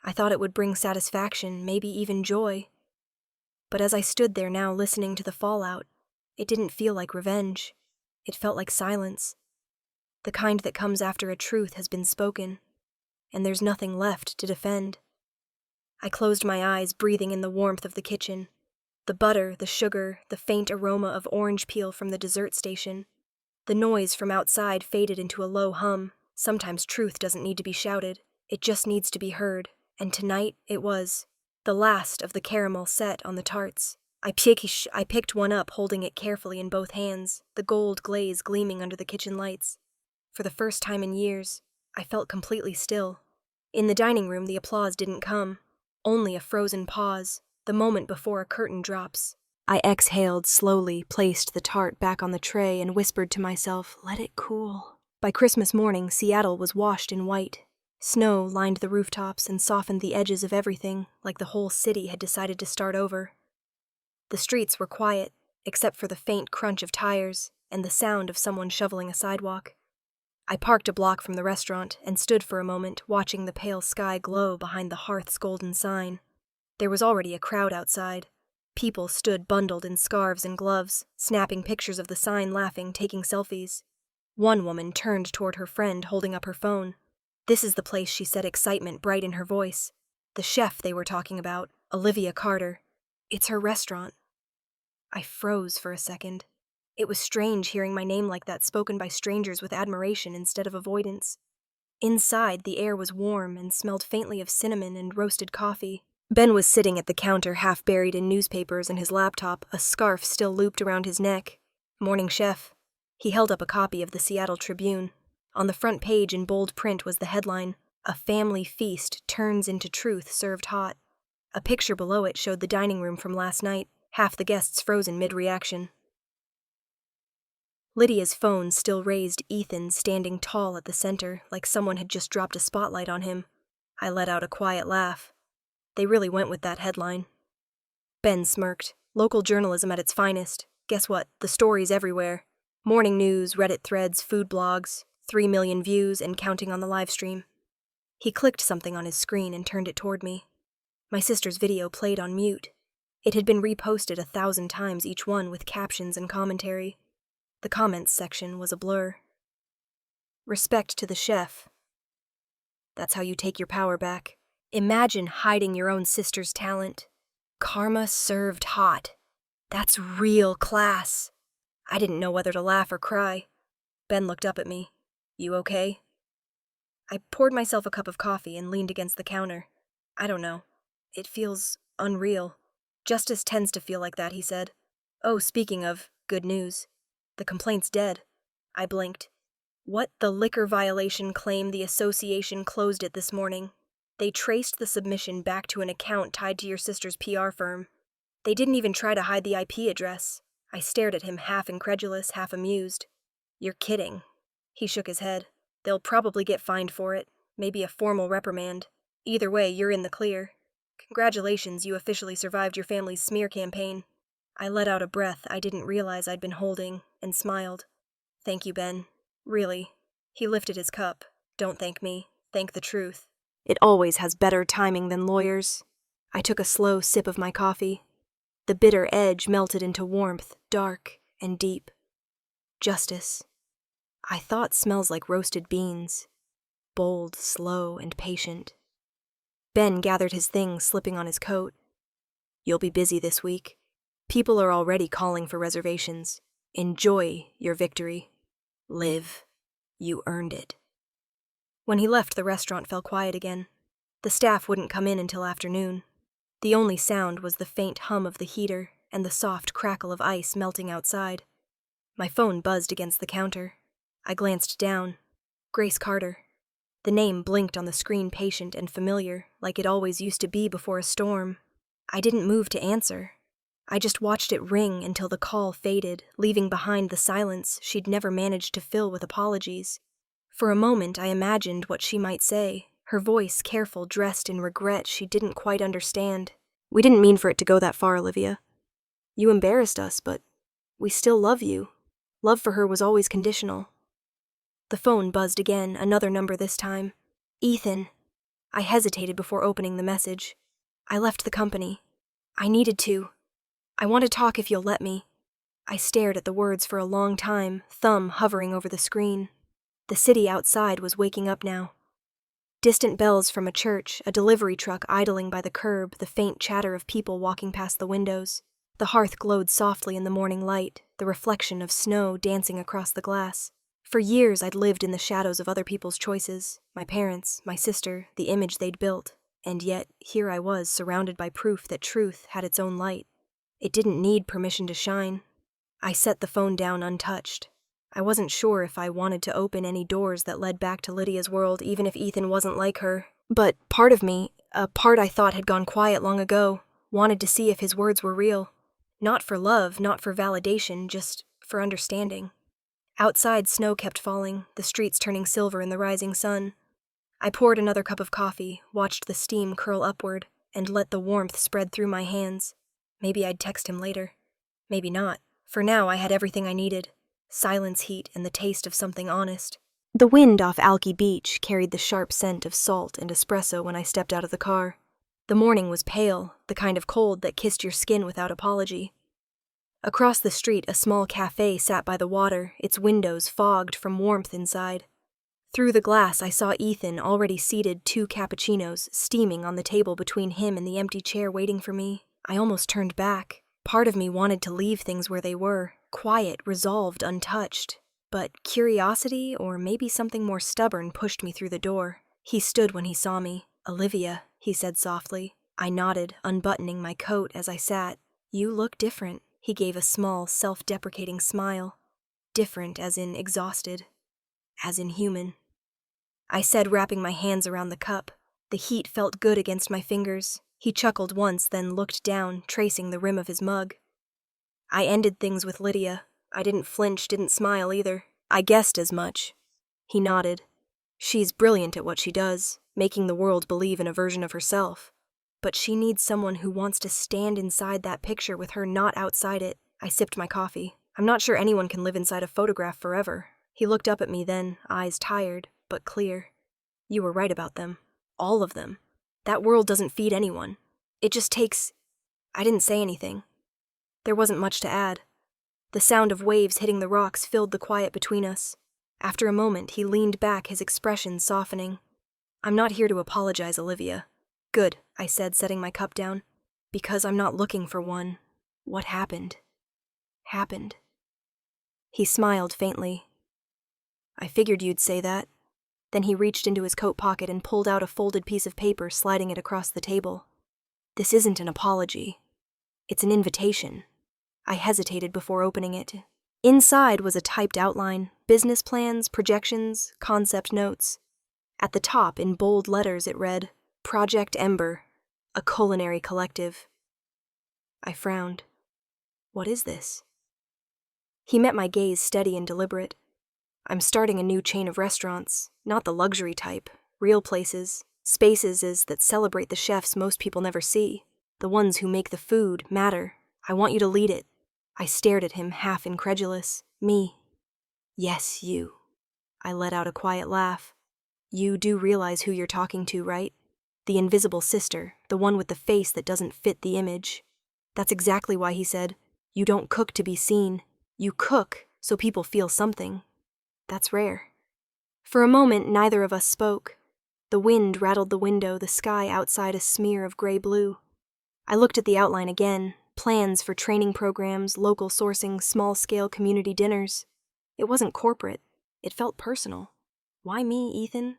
I thought it would bring satisfaction, maybe even joy. But as I stood there now listening to the fallout, it didn't feel like revenge. It felt like silence. The kind that comes after a truth has been spoken, and there's nothing left to defend. I closed my eyes, breathing in the warmth of the kitchen. The butter, the sugar, the faint aroma of orange peel from the dessert station. The noise from outside faded into a low hum. Sometimes truth doesn't need to be shouted. It just needs to be heard. And tonight it was. The last of the caramel set on the tarts. I picked one up, holding it carefully in both hands, the gold glaze gleaming under the kitchen lights. For the first time in years, I felt completely still. In the dining room, the applause didn't come. Only a frozen pause, the moment before a curtain drops. I exhaled slowly, placed the tart back on the tray, and whispered to myself, "Let it cool." By Christmas morning, Seattle was washed in white. Snow lined the rooftops and softened the edges of everything, like the whole city had decided to start over. The streets were quiet, except for the faint crunch of tires and the sound of someone shoveling a sidewalk. I parked a block from the restaurant and stood for a moment, watching the pale sky glow behind the hearth's golden sign. There was already a crowd outside. People stood bundled in scarves and gloves, snapping pictures of the sign, laughing, taking selfies. One woman turned toward her friend, holding up her phone. "This is the place," she said, excitement bright in her voice. "The chef they were talking about, Olivia Carter. It's her restaurant." I froze for a second. It was strange hearing my name like that, spoken by strangers with admiration instead of avoidance. Inside, the air was warm and smelled faintly of cinnamon and roasted coffee. Ben was sitting at the counter, half buried in newspapers and his laptop, a scarf still looped around his neck. "Morning, chef." He held up a copy of the Seattle Tribune. On the front page in bold print was the headline, "A Family Feast Turns into Truth Served Hot." A picture below it showed the dining room from last night, half the guests frozen mid-reaction. Lydia's phone still raised Ethan standing tall at the center, like someone had just dropped a spotlight on him. I let out a quiet laugh. They really went with that headline. Ben smirked. Local journalism at its finest. Guess what? The story's everywhere. Morning news, Reddit threads, food blogs, 3 million views and counting on the live stream. He clicked something on his screen and turned it toward me. My sister's video played on mute. It had been reposted 1,000 times, each one with captions and commentary. The comments section was a blur. "Respect to the chef. That's how you take your power back. Imagine hiding your own sister's talent. Karma served hot. That's real class." I didn't know whether to laugh or cry. Ben looked up at me. "You okay?" I poured myself a cup of coffee and leaned against the counter. "I don't know. It feels unreal." "Justice tends to feel like that," he said. "Oh, speaking of good news. The complaint's dead." I blinked. "What?" "The liquor violation claim, the association closed it this morning. They traced the submission back to an account tied to your sister's PR firm. They didn't even try to hide the IP address." I stared at him, half incredulous, half amused. "You're kidding." He shook his head. "They'll probably get fined for it, maybe a formal reprimand. Either way, you're in the clear. Congratulations, you officially survived your family's smear campaign." I let out a breath I didn't realize I'd been holding, and smiled. "Thank you, Ben. Really." He lifted his cup. "Don't thank me. Thank the truth. It always has better timing than lawyers." I took a slow sip of my coffee. The bitter edge melted into warmth, dark and deep. Justice. I thought smells like roasted beans. Bold, slow, and patient. Ben gathered his things, slipping on his coat. "You'll be busy this week. People are already calling for reservations. Enjoy your victory. Live. You earned it." When he left, the restaurant fell quiet again. The staff wouldn't come in until afternoon. The only sound was the faint hum of the heater and the soft crackle of ice melting outside. My phone buzzed against the counter. I glanced down. Grace Carter. The name blinked on the screen, patient and familiar, like it always used to be before a storm. I didn't move to answer. I just watched it ring until the call faded, leaving behind the silence she'd never managed to fill with apologies. For a moment, I imagined what she might say, her voice careful, dressed in regret she didn't quite understand. "We didn't mean for it to go that far, Olivia. You embarrassed us, but we still love you." Love for her was always conditional. The phone buzzed again, another number this time. "Ethan." I hesitated before opening the message. I left the company. I needed to. I want to talk if you'll let me. I stared at the words for a long time, thumb hovering over the screen. The city outside was waking up now. Distant bells from a church, a delivery truck idling by the curb, the faint chatter of people walking past the windows. The hearth glowed softly in the morning light, the reflection of snow dancing across the glass. For years I'd lived in the shadows of other people's choices, my parents, my sister, the image they'd built, and yet here I was surrounded by proof that truth had its own light. It didn't need permission to shine. I set the phone down untouched. I wasn't sure if I wanted to open any doors that led back to Lydia's world, even if Ethan wasn't like her. But part of me, a part I thought had gone quiet long ago, wanted to see if his words were real. Not for love, not for validation, just for understanding. Outside, snow kept falling, the streets turning silver in the rising sun. I poured another cup of coffee, watched the steam curl upward, and let the warmth spread through my hands. Maybe I'd text him later. Maybe not. For now, I had everything I needed. Silence, heat, and the taste of something honest. The wind off Alki Beach carried the sharp scent of salt and espresso when I stepped out of the car. The morning was pale, the kind of cold that kissed your skin without apology. Across the street, a small cafe sat by the water, its windows fogged from warmth inside. Through the glass, I saw Ethan, already seated, 2 cappuccinos, steaming on the table between him and the empty chair waiting for me. I almost turned back. Part of me wanted to leave things where they were, quiet, resolved, untouched. But curiosity, or maybe something more stubborn, pushed me through the door. He stood when he saw me. "Olivia," he said softly. I nodded, unbuttoning my coat as I sat. "You look different." He gave a small, self-deprecating smile. Different as in exhausted. As in human. I said, wrapping my hands around the cup. The heat felt good against my fingers. He chuckled once, then looked down, tracing the rim of his mug. "I ended things with Lydia. I didn't flinch, didn't smile either. I guessed as much." He nodded. "She's brilliant at what she does, making the world believe in a version of herself. But she needs someone who wants to stand inside that picture with her, not outside it." I sipped my coffee. "I'm not sure anyone can live inside a photograph forever." He looked up at me then, eyes tired, but clear. "You were right about them. All of them. That world doesn't feed anyone. It just takes—" I didn't say anything. There wasn't much to add. The sound of waves hitting the rocks filled the quiet between us. After a moment, he leaned back, his expression softening. "I'm not here to apologize, Olivia." "Good," I said, setting my cup down. "Because I'm not looking for one. What happened? Happened." He smiled faintly. "I figured you'd say that." Then he reached into his coat pocket and pulled out a folded piece of paper, sliding it across the table. "This isn't an apology. It's an invitation." I hesitated before opening it. Inside was a typed outline, business plans, projections, concept notes. At the top, in bold letters, it read, "Project Ember, a culinary collective." I frowned. What is this? He met my gaze steady and deliberate. "I'm starting a new chain of restaurants, not the luxury type, real places, spaces that celebrate the chefs most people never see. The ones who make the food matter. I want you to lead it." I stared at him, half incredulous. "Me?" "Yes, you." I let out a quiet laugh. "You do realize who you're talking to, right? The invisible sister, the one with the face that doesn't fit the image." That's exactly why he said, "You don't cook to be seen. You cook so people feel something." That's rare. For a moment, neither of us spoke. The wind rattled the window, the sky outside a smear of gray-blue. I looked at the outline again, plans for training programs, local sourcing, small-scale community dinners. It wasn't corporate. It felt personal. "Why me, Ethan?"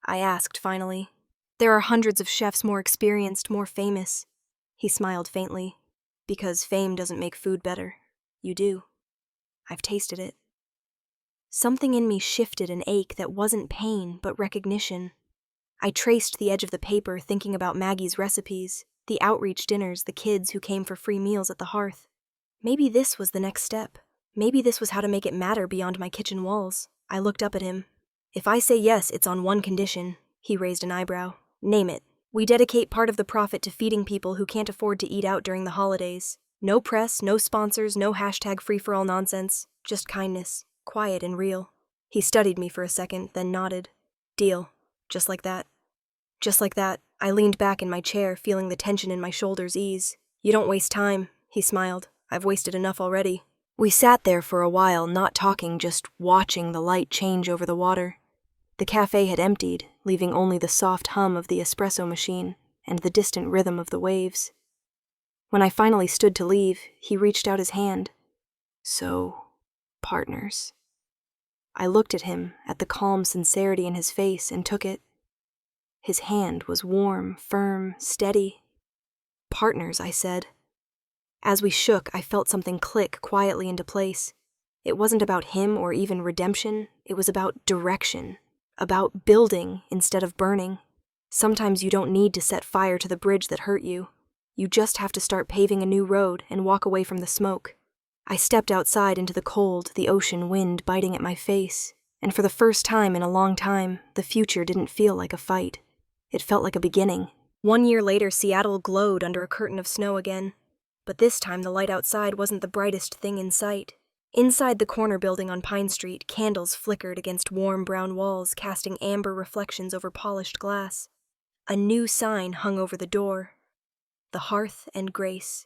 I asked finally. "There are hundreds of chefs more experienced, more famous." He smiled faintly. "Because fame doesn't make food better. You do. I've tasted it." Something in me shifted an ache that wasn't pain, but recognition. I traced the edge of the paper, thinking about Maggie's recipes, the outreach dinners, the kids who came for free meals at the hearth. Maybe this was the next step. Maybe this was how to make it matter beyond my kitchen walls. I looked up at him. "If I say yes, it's on one condition." He raised an eyebrow. "Name it. We dedicate part of the profit to feeding people who can't afford to eat out during the holidays. No press, no sponsors, no hashtag free-for-all nonsense. Just kindness. Quiet and real." He studied me for a second, then nodded. "Deal. Just like that." Just like that, I leaned back in my chair, feeling the tension in my shoulders ease. "You don't waste time," he smiled. "I've wasted enough already." We sat there for a while, not talking, just watching the light change over the water. The cafe had emptied, leaving only the soft hum of the espresso machine and the distant rhythm of the waves. When I finally stood to leave, he reached out his hand. "So, partners." I looked at him, at the calm sincerity in his face, and took it. His hand was warm, firm, steady. "Partners," I said. As we shook, I felt something click quietly into place. It wasn't about him or even redemption. It was about direction, about building instead of burning. Sometimes you don't need to set fire to the bridge that hurt you. You just have to start paving a new road and walk away from the smoke. I stepped outside into the cold, the ocean wind biting at my face, and for the first time in a long time, the future didn't feel like a fight. It felt like a beginning. 1 year later, Seattle glowed under a curtain of snow again. But this time the light outside wasn't the brightest thing in sight. Inside the corner building on Pine Street, candles flickered against warm brown walls, casting amber reflections over polished glass. A new sign hung over the door: The Hearth and Grace.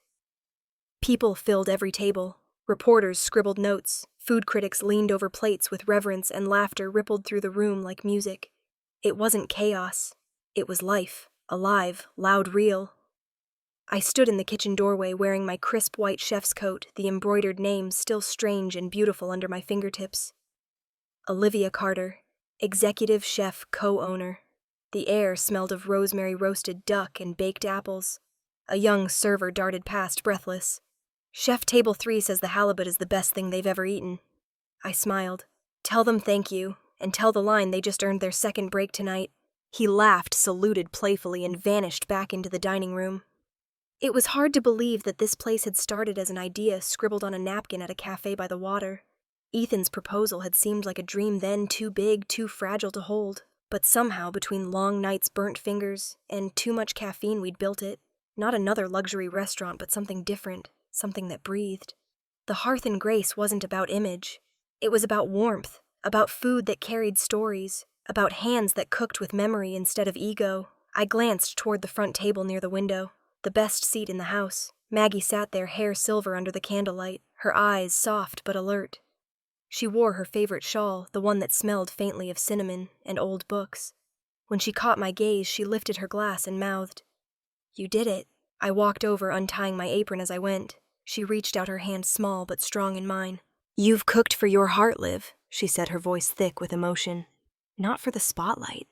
People filled every table. Reporters scribbled notes. Food critics leaned over plates with reverence, and laughter rippled through the room like music. It wasn't chaos. It was life, alive, loud, real. I stood in the kitchen doorway wearing my crisp white chef's coat, the embroidered name still strange and beautiful under my fingertips. Olivia Carter, executive chef co-owner. The air smelled of rosemary roasted duck and baked apples. A young server darted past, breathless. "Chef Table 3 says the halibut is the best thing they've ever eaten." I smiled. "Tell them thank you, and tell the line they just earned their second break tonight." He laughed, saluted playfully, and vanished back into the dining room. It was hard to believe that this place had started as an idea scribbled on a napkin at a cafe by the water. Ethan's proposal had seemed like a dream then, too big, too fragile to hold. But somehow, between long nights' burnt fingers and too much caffeine, we'd built it. Not another luxury restaurant, but something different, something that breathed. The Hearth and Grace wasn't about image. It was about warmth, about food that carried stories, about hands that cooked with memory instead of ego. I glanced toward the front table near the window, the best seat in the house. Maggie sat there, hair silver under the candlelight, her eyes soft but alert. She wore her favorite shawl, the one that smelled faintly of cinnamon and old books. When she caught my gaze, she lifted her glass and mouthed, "You did it." I walked over, untying my apron as I went. She reached out her hand, small but strong, in mine. "You've cooked for your heart, Liv," she said, her voice thick with emotion. "Not for the spotlight."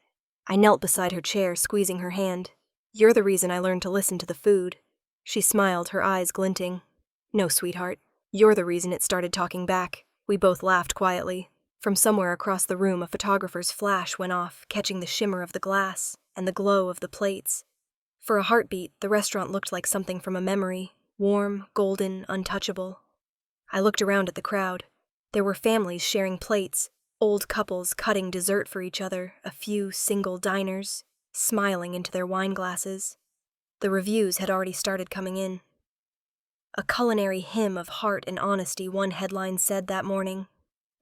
I knelt beside her chair, squeezing her hand. "You're the reason I learned to listen to the food." She smiled, her eyes glinting. "No, sweetheart. You're the reason it started talking back." We both laughed quietly. From somewhere across the room, a photographer's flash went off, catching the shimmer of the glass and the glow of the plates. For a heartbeat, the restaurant looked like something from a memory, warm, golden, untouchable. I looked around at the crowd. There were families sharing plates, old couples cutting dessert for each other, a few single diners, smiling into their wine glasses. The reviews had already started coming in. "A culinary hymn of heart and honesty," one headline said that morning.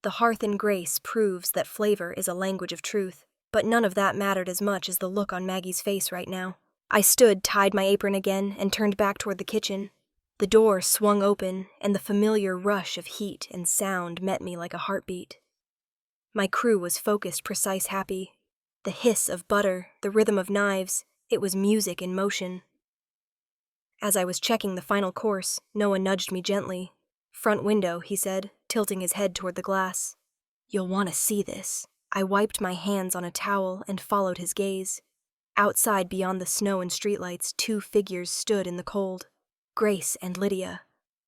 "The Hearth and Grace proves that flavor is a language of truth." But none of that mattered as much as the look on Maggie's face right now. I stood, tied my apron again, and turned back toward the kitchen. The door swung open, and the familiar rush of heat and sound met me like a heartbeat. My crew was focused, precise, happy. The hiss of butter, the rhythm of knives, it was music in motion. As I was checking the final course, Noah nudged me gently. "Front window," he said, tilting his head toward the glass. "You'll want to see this." I wiped my hands on a towel and followed his gaze. Outside, beyond the snow and streetlights, 2 figures stood in the cold. Grace and Lydia.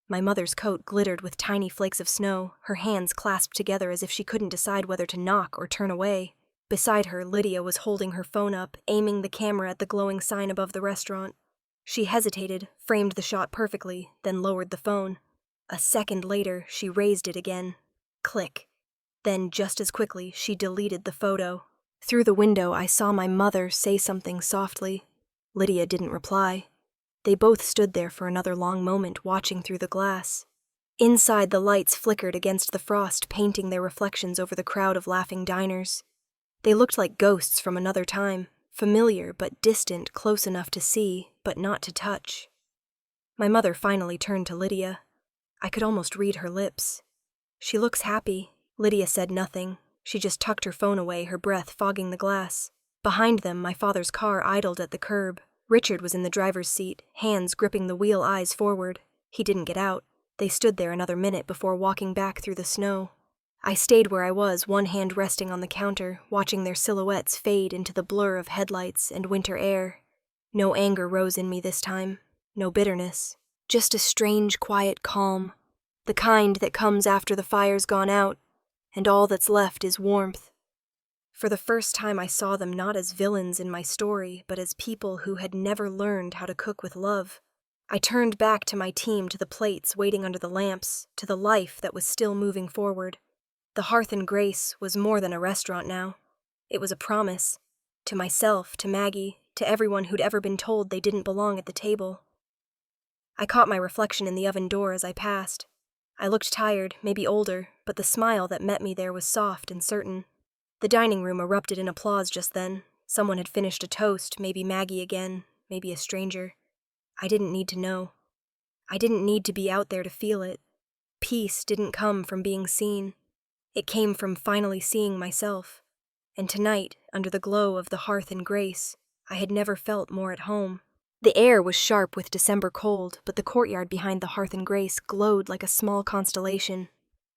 My mother's coat glittered with tiny flakes of snow, her hands clasped together as if she couldn't decide whether to knock or turn away. Beside her, Lydia was holding her phone up, aiming the camera at the glowing sign above the restaurant. She hesitated, framed the shot perfectly, then lowered the phone. A second later, she raised it again. Click. Then, just as quickly, she deleted the photo. Through the window, I saw my mother say something softly. Lydia didn't reply. They both stood there for another long moment, watching through the glass. Inside, the lights flickered against the frost, painting their reflections over the crowd of laughing diners. They looked like ghosts from another time, Familiar but distant, close enough to see, but not to touch. My mother finally turned to Lydia. I could almost read her lips. "She looks happy." Lydia said nothing. She just tucked her phone away, her breath fogging the glass. Behind them, my father's car idled at the curb. Richard was in the driver's seat, hands gripping the wheel, eyes forward. He didn't get out. They stood there another minute before walking back through the snow. I stayed where I was, one hand resting on the counter, watching their silhouettes fade into the blur of headlights and winter air. No anger rose in me this time, no bitterness, just a strange, quiet calm, the kind that comes after the fire's gone out, and all that's left is warmth. For the first time I saw them not as villains in my story, but as people who had never learned how to cook with love. I turned back to my team, to the plates waiting under the lamps, to the life that was still moving forward. The Hearth and Grace was more than a restaurant now. It was a promise. To myself, to Maggie, to everyone who'd ever been told they didn't belong at the table. I caught my reflection in the oven door as I passed. I looked tired, maybe older, but the smile that met me there was soft and certain. The dining room erupted in applause just then. Someone had finished a toast, maybe Maggie again, maybe a stranger. I didn't need to know. I didn't need to be out there to feel it. Peace didn't come from being seen. It came from finally seeing myself. And tonight, under the glow of the Hearth and Grace, I had never felt more at home. The air was sharp with December cold, but the courtyard behind the Hearth and Grace glowed like a small constellation.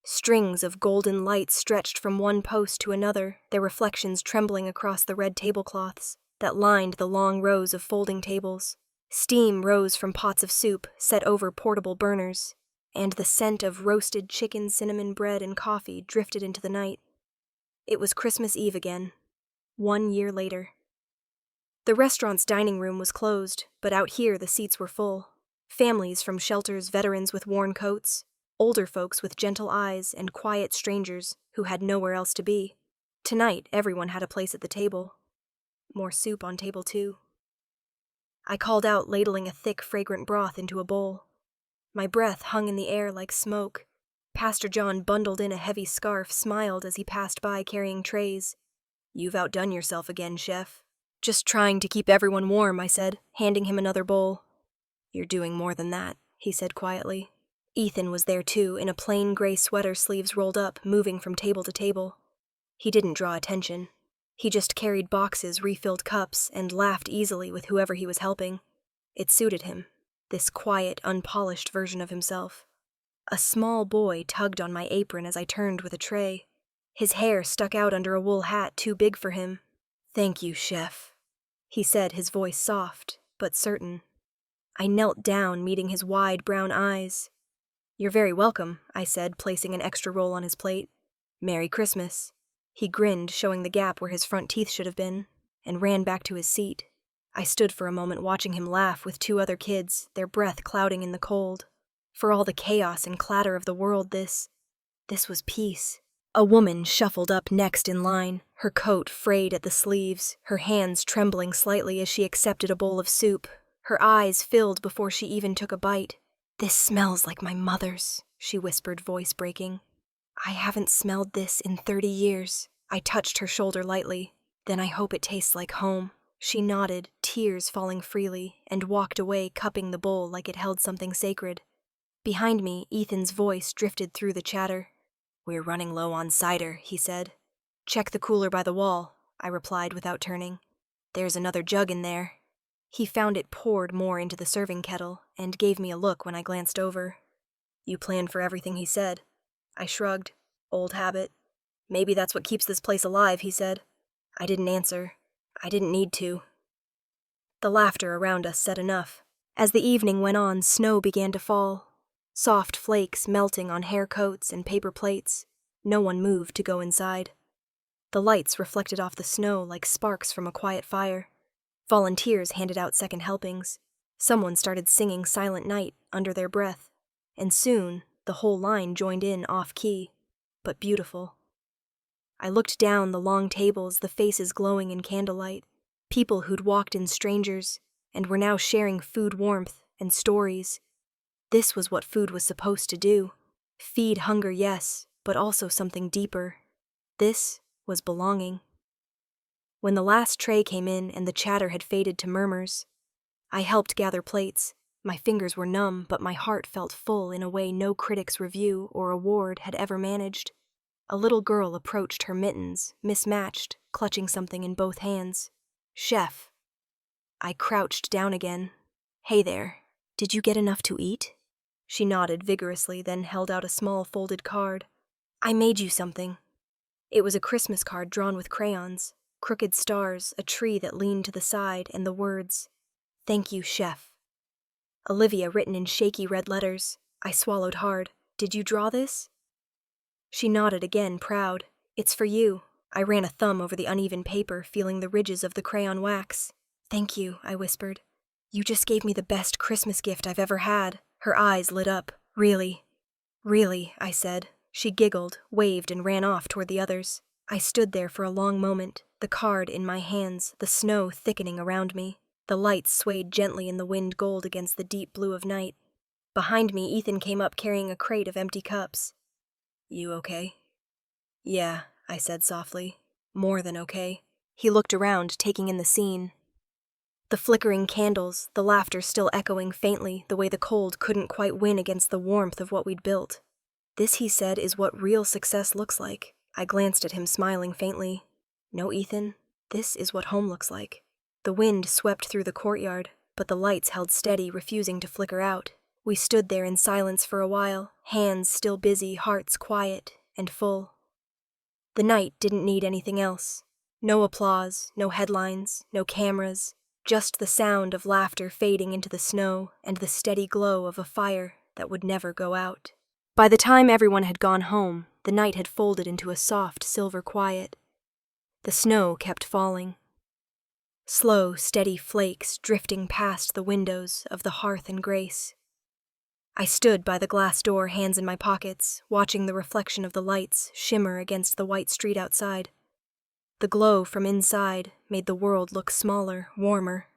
Strings of golden lights stretched from one post to another, their reflections trembling across the red tablecloths that lined the long rows of folding tables. Steam rose from pots of soup set over portable burners, and the scent of roasted chicken, cinnamon bread, and coffee drifted into the night. It was Christmas Eve again, 1 year later. The restaurant's dining room was closed, but out here the seats were full. Families from shelters, veterans with worn coats, older folks with gentle eyes, and quiet strangers who had nowhere else to be. Tonight, everyone had a place at the table. More soup on table 2. I called out, ladling a thick, fragrant broth into a bowl. My breath hung in the air like smoke. Pastor John bundled in a heavy scarf, smiled as he passed by carrying trays. "You've outdone yourself again, Chef." "Just trying to keep everyone warm," I said, handing him another bowl. "You're doing more than that," he said quietly. Ethan was there too, in a plain gray sweater, sleeves rolled up, moving from table to table. He didn't draw attention. He just carried boxes, refilled cups, and laughed easily with whoever he was helping. It suited him. This quiet, unpolished version of himself. A small boy tugged on my apron as I turned with a tray. His hair stuck out under a wool hat too big for him. "Thank you, Chef," he said, his voice soft, but certain. I knelt down, meeting his wide brown eyes. "You're very welcome," I said, placing an extra roll on his plate. "Merry Christmas." He grinned, showing the gap where his front teeth should have been, and ran back to his seat. I stood for a moment watching him laugh with 2 other kids, their breath clouding in the cold. For all the chaos and clatter of the world, this was peace. A woman shuffled up next in line, her coat frayed at the sleeves, her hands trembling slightly as she accepted a bowl of soup. Her eyes filled before she even took a bite. "This smells like my mother's," she whispered, voice breaking. "I haven't smelled this in 30 years. I touched her shoulder lightly. "Then I hope it tastes like home." She nodded, tears falling freely, and walked away, cupping the bowl like it held something sacred. Behind me, Ethan's voice drifted through the chatter. "We're running low on cider," he said. "Check the cooler by the wall," I replied without turning. "There's another jug in there." He found it poured more into the serving kettle, and gave me a look when I glanced over. "You planned for everything he said." I shrugged. "Old habit." "Maybe that's what keeps this place alive," he said. I didn't answer. I didn't need to. The laughter around us said enough. As the evening went on, snow began to fall. Soft flakes melting on hair coats and paper plates. No one moved to go inside. The lights reflected off the snow like sparks from a quiet fire. Volunteers handed out second helpings. Someone started singing Silent Night under their breath. And soon, the whole line joined in off-key, but beautiful. I looked down the long tables, the faces glowing in candlelight. People who'd walked in strangers, and were now sharing food warmth and stories. This was what food was supposed to do. Feed hunger, yes, but also something deeper. This was belonging. When the last tray came in and the chatter had faded to murmurs, I helped gather plates. My fingers were numb, but my heart felt full in a way no critic's review or award had ever managed. A little girl approached her mittens, mismatched, clutching something in both hands. "Chef." I crouched down again. "Hey there. Did you get enough to eat?" She nodded vigorously, then held out a small folded card. "I made you something." It was a Christmas card drawn with crayons, crooked stars, a tree that leaned to the side, and the words, "Thank you, Chef." Olivia written in shaky red letters. I swallowed hard. "Did you draw this?" She nodded again, proud. "It's for you." I ran a thumb over the uneven paper, feeling the ridges of the crayon wax. "Thank you," I whispered. "You just gave me the best Christmas gift I've ever had." Her eyes lit up. "Really?" "Really," I said. She giggled, waved, and ran off toward the others. I stood there for a long moment, the card in my hands, the snow thickening around me. The lights swayed gently in the wind gold against the deep blue of night. Behind me, Ethan came up carrying a crate of empty cups. "You okay?" "Yeah," I said softly. "More than okay." He looked around, taking in the scene. The flickering candles, the laughter still echoing faintly, the way the cold couldn't quite win against the warmth of what we'd built. "This," he said, "is what real success looks like." I glanced at him, smiling faintly. "No, Ethan, this is what home looks like." The wind swept through the courtyard, but the lights held steady, refusing to flicker out. We stood there in silence for a while, hands still busy, hearts quiet and full. The night didn't need anything else. No applause, no headlines, no cameras, just the sound of laughter fading into the snow and the steady glow of a fire that would never go out. By the time everyone had gone home, the night had folded into a soft, silver quiet. The snow kept falling. Slow, steady flakes drifting past the windows of the hearth and grace. I stood by the glass door, hands in my pockets, watching the reflection of the lights shimmer against the white street outside. The glow from inside made the world look smaller, warmer.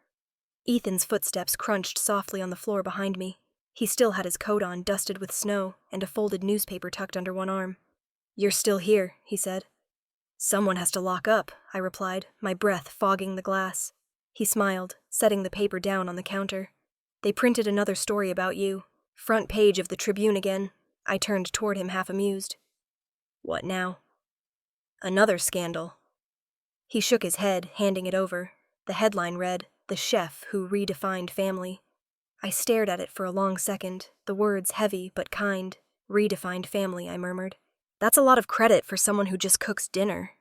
Ethan's footsteps crunched softly on the floor behind me. He still had his coat on, dusted with snow, and a folded newspaper tucked under one arm. "You're still here," he said. "Someone has to lock up," I replied, my breath fogging the glass. He smiled, setting the paper down on the counter. "They printed another story about you. Front page of the Tribune again." I turned toward him, half amused. "What now?" "Another scandal." He shook his head, handing it over. The headline read, "The Chef Who Redefined Family." I stared at it for a long second, the words heavy but kind. "Redefined family," I murmured. "That's a lot of credit for someone who just cooks dinner."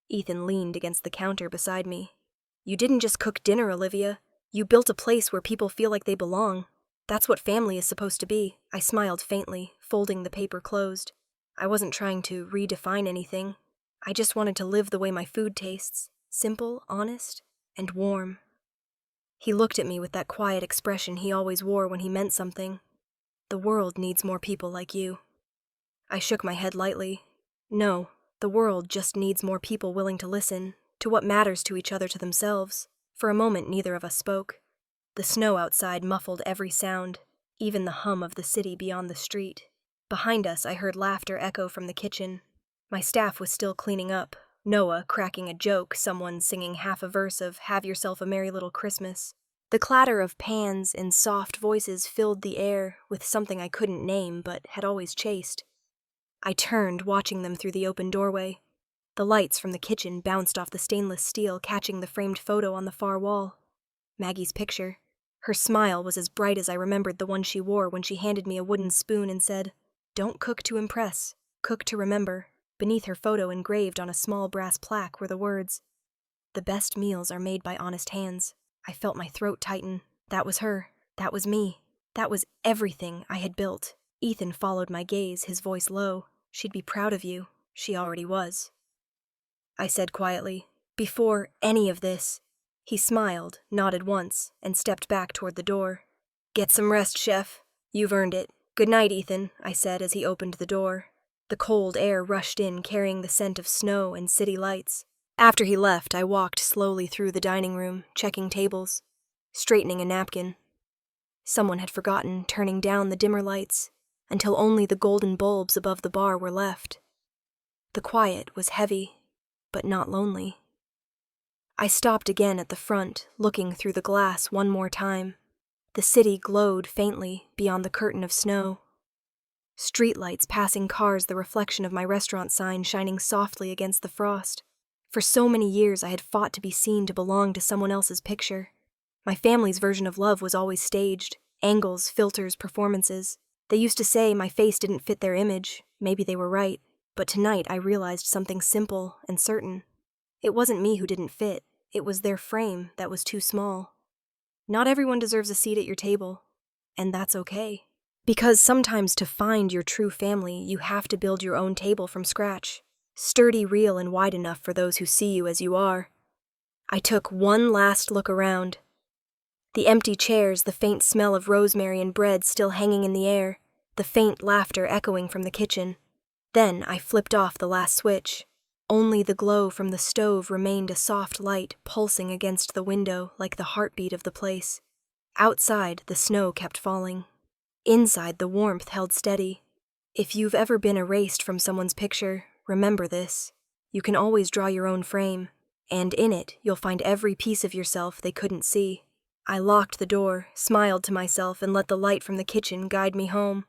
Ethan leaned against the counter beside me. "You didn't just cook dinner, Olivia. You built a place where people feel like they belong. That's what family is supposed to be." I smiled faintly, folding the paper closed. I wasn't trying to redefine anything. I just wanted to live the way my food tastes, simple, honest, and warm. He looked at me with that quiet expression he always wore when he meant something. "The world needs more people like you." I shook my head lightly. "No, the world just needs more people willing to listen to what matters to each other, to themselves." For a moment, neither of us spoke. The snow outside muffled every sound, even the hum of the city beyond the street. Behind us, I heard laughter echo from the kitchen. My staff was still cleaning up, Noah cracking a joke, someone singing half a verse of "Have Yourself a Merry Little Christmas." The clatter of pans and soft voices filled the air with something I couldn't name but had always chased. I turned, watching them through the open doorway. The lights from the kitchen bounced off the stainless steel, catching the framed photo on the far wall. Maggie's picture. Her smile was as bright as I remembered the one she wore when she handed me a wooden spoon and said, "Don't cook to impress, cook to remember." Beneath her photo, engraved on a small brass plaque, were the words, "The best meals are made by honest hands." I felt my throat tighten. That was her. That was me. That was everything I had built. Ethan followed my gaze, his voice low. "She'd be proud of you. She already was." I said quietly, "Before any of this." He smiled, nodded once, and stepped back toward the door. "Get some rest, Chef. You've earned it." "Good night, Ethan," I said as he opened the door. The cold air rushed in, carrying the scent of snow and city lights. After he left, I walked slowly through the dining room, checking tables, straightening a napkin. Someone had forgotten turning down the dimmer lights, until only the golden bulbs above the bar were left. The quiet was heavy, but not lonely. I stopped again at the front, looking through the glass one more time. The city glowed faintly beyond the curtain of snow. Streetlights passing cars, the reflection of my restaurant sign shining softly against the frost. For so many years I had fought to be seen to belong to someone else's picture. My family's version of love was always staged. Angles, filters, performances. They used to say my face didn't fit their image. Maybe they were right. But tonight I realized something simple and certain. It wasn't me who didn't fit. It was their frame that was too small. Not everyone deserves a seat at your table. And that's okay. Because sometimes to find your true family, you have to build your own table from scratch. Sturdy, real, and wide enough for those who see you as you are. I took one last look around. The empty chairs, the faint smell of rosemary and bread still hanging in the air, the faint laughter echoing from the kitchen. Then I flipped off the last switch. Only the glow from the stove remained, a soft light pulsing against the window like the heartbeat of the place. Outside, the snow kept falling. Inside, the warmth held steady. If you've ever been erased from someone's picture, remember this. You can always draw your own frame, and in it, you'll find every piece of yourself they couldn't see. I locked the door, smiled to myself, and let the light from the kitchen guide me home.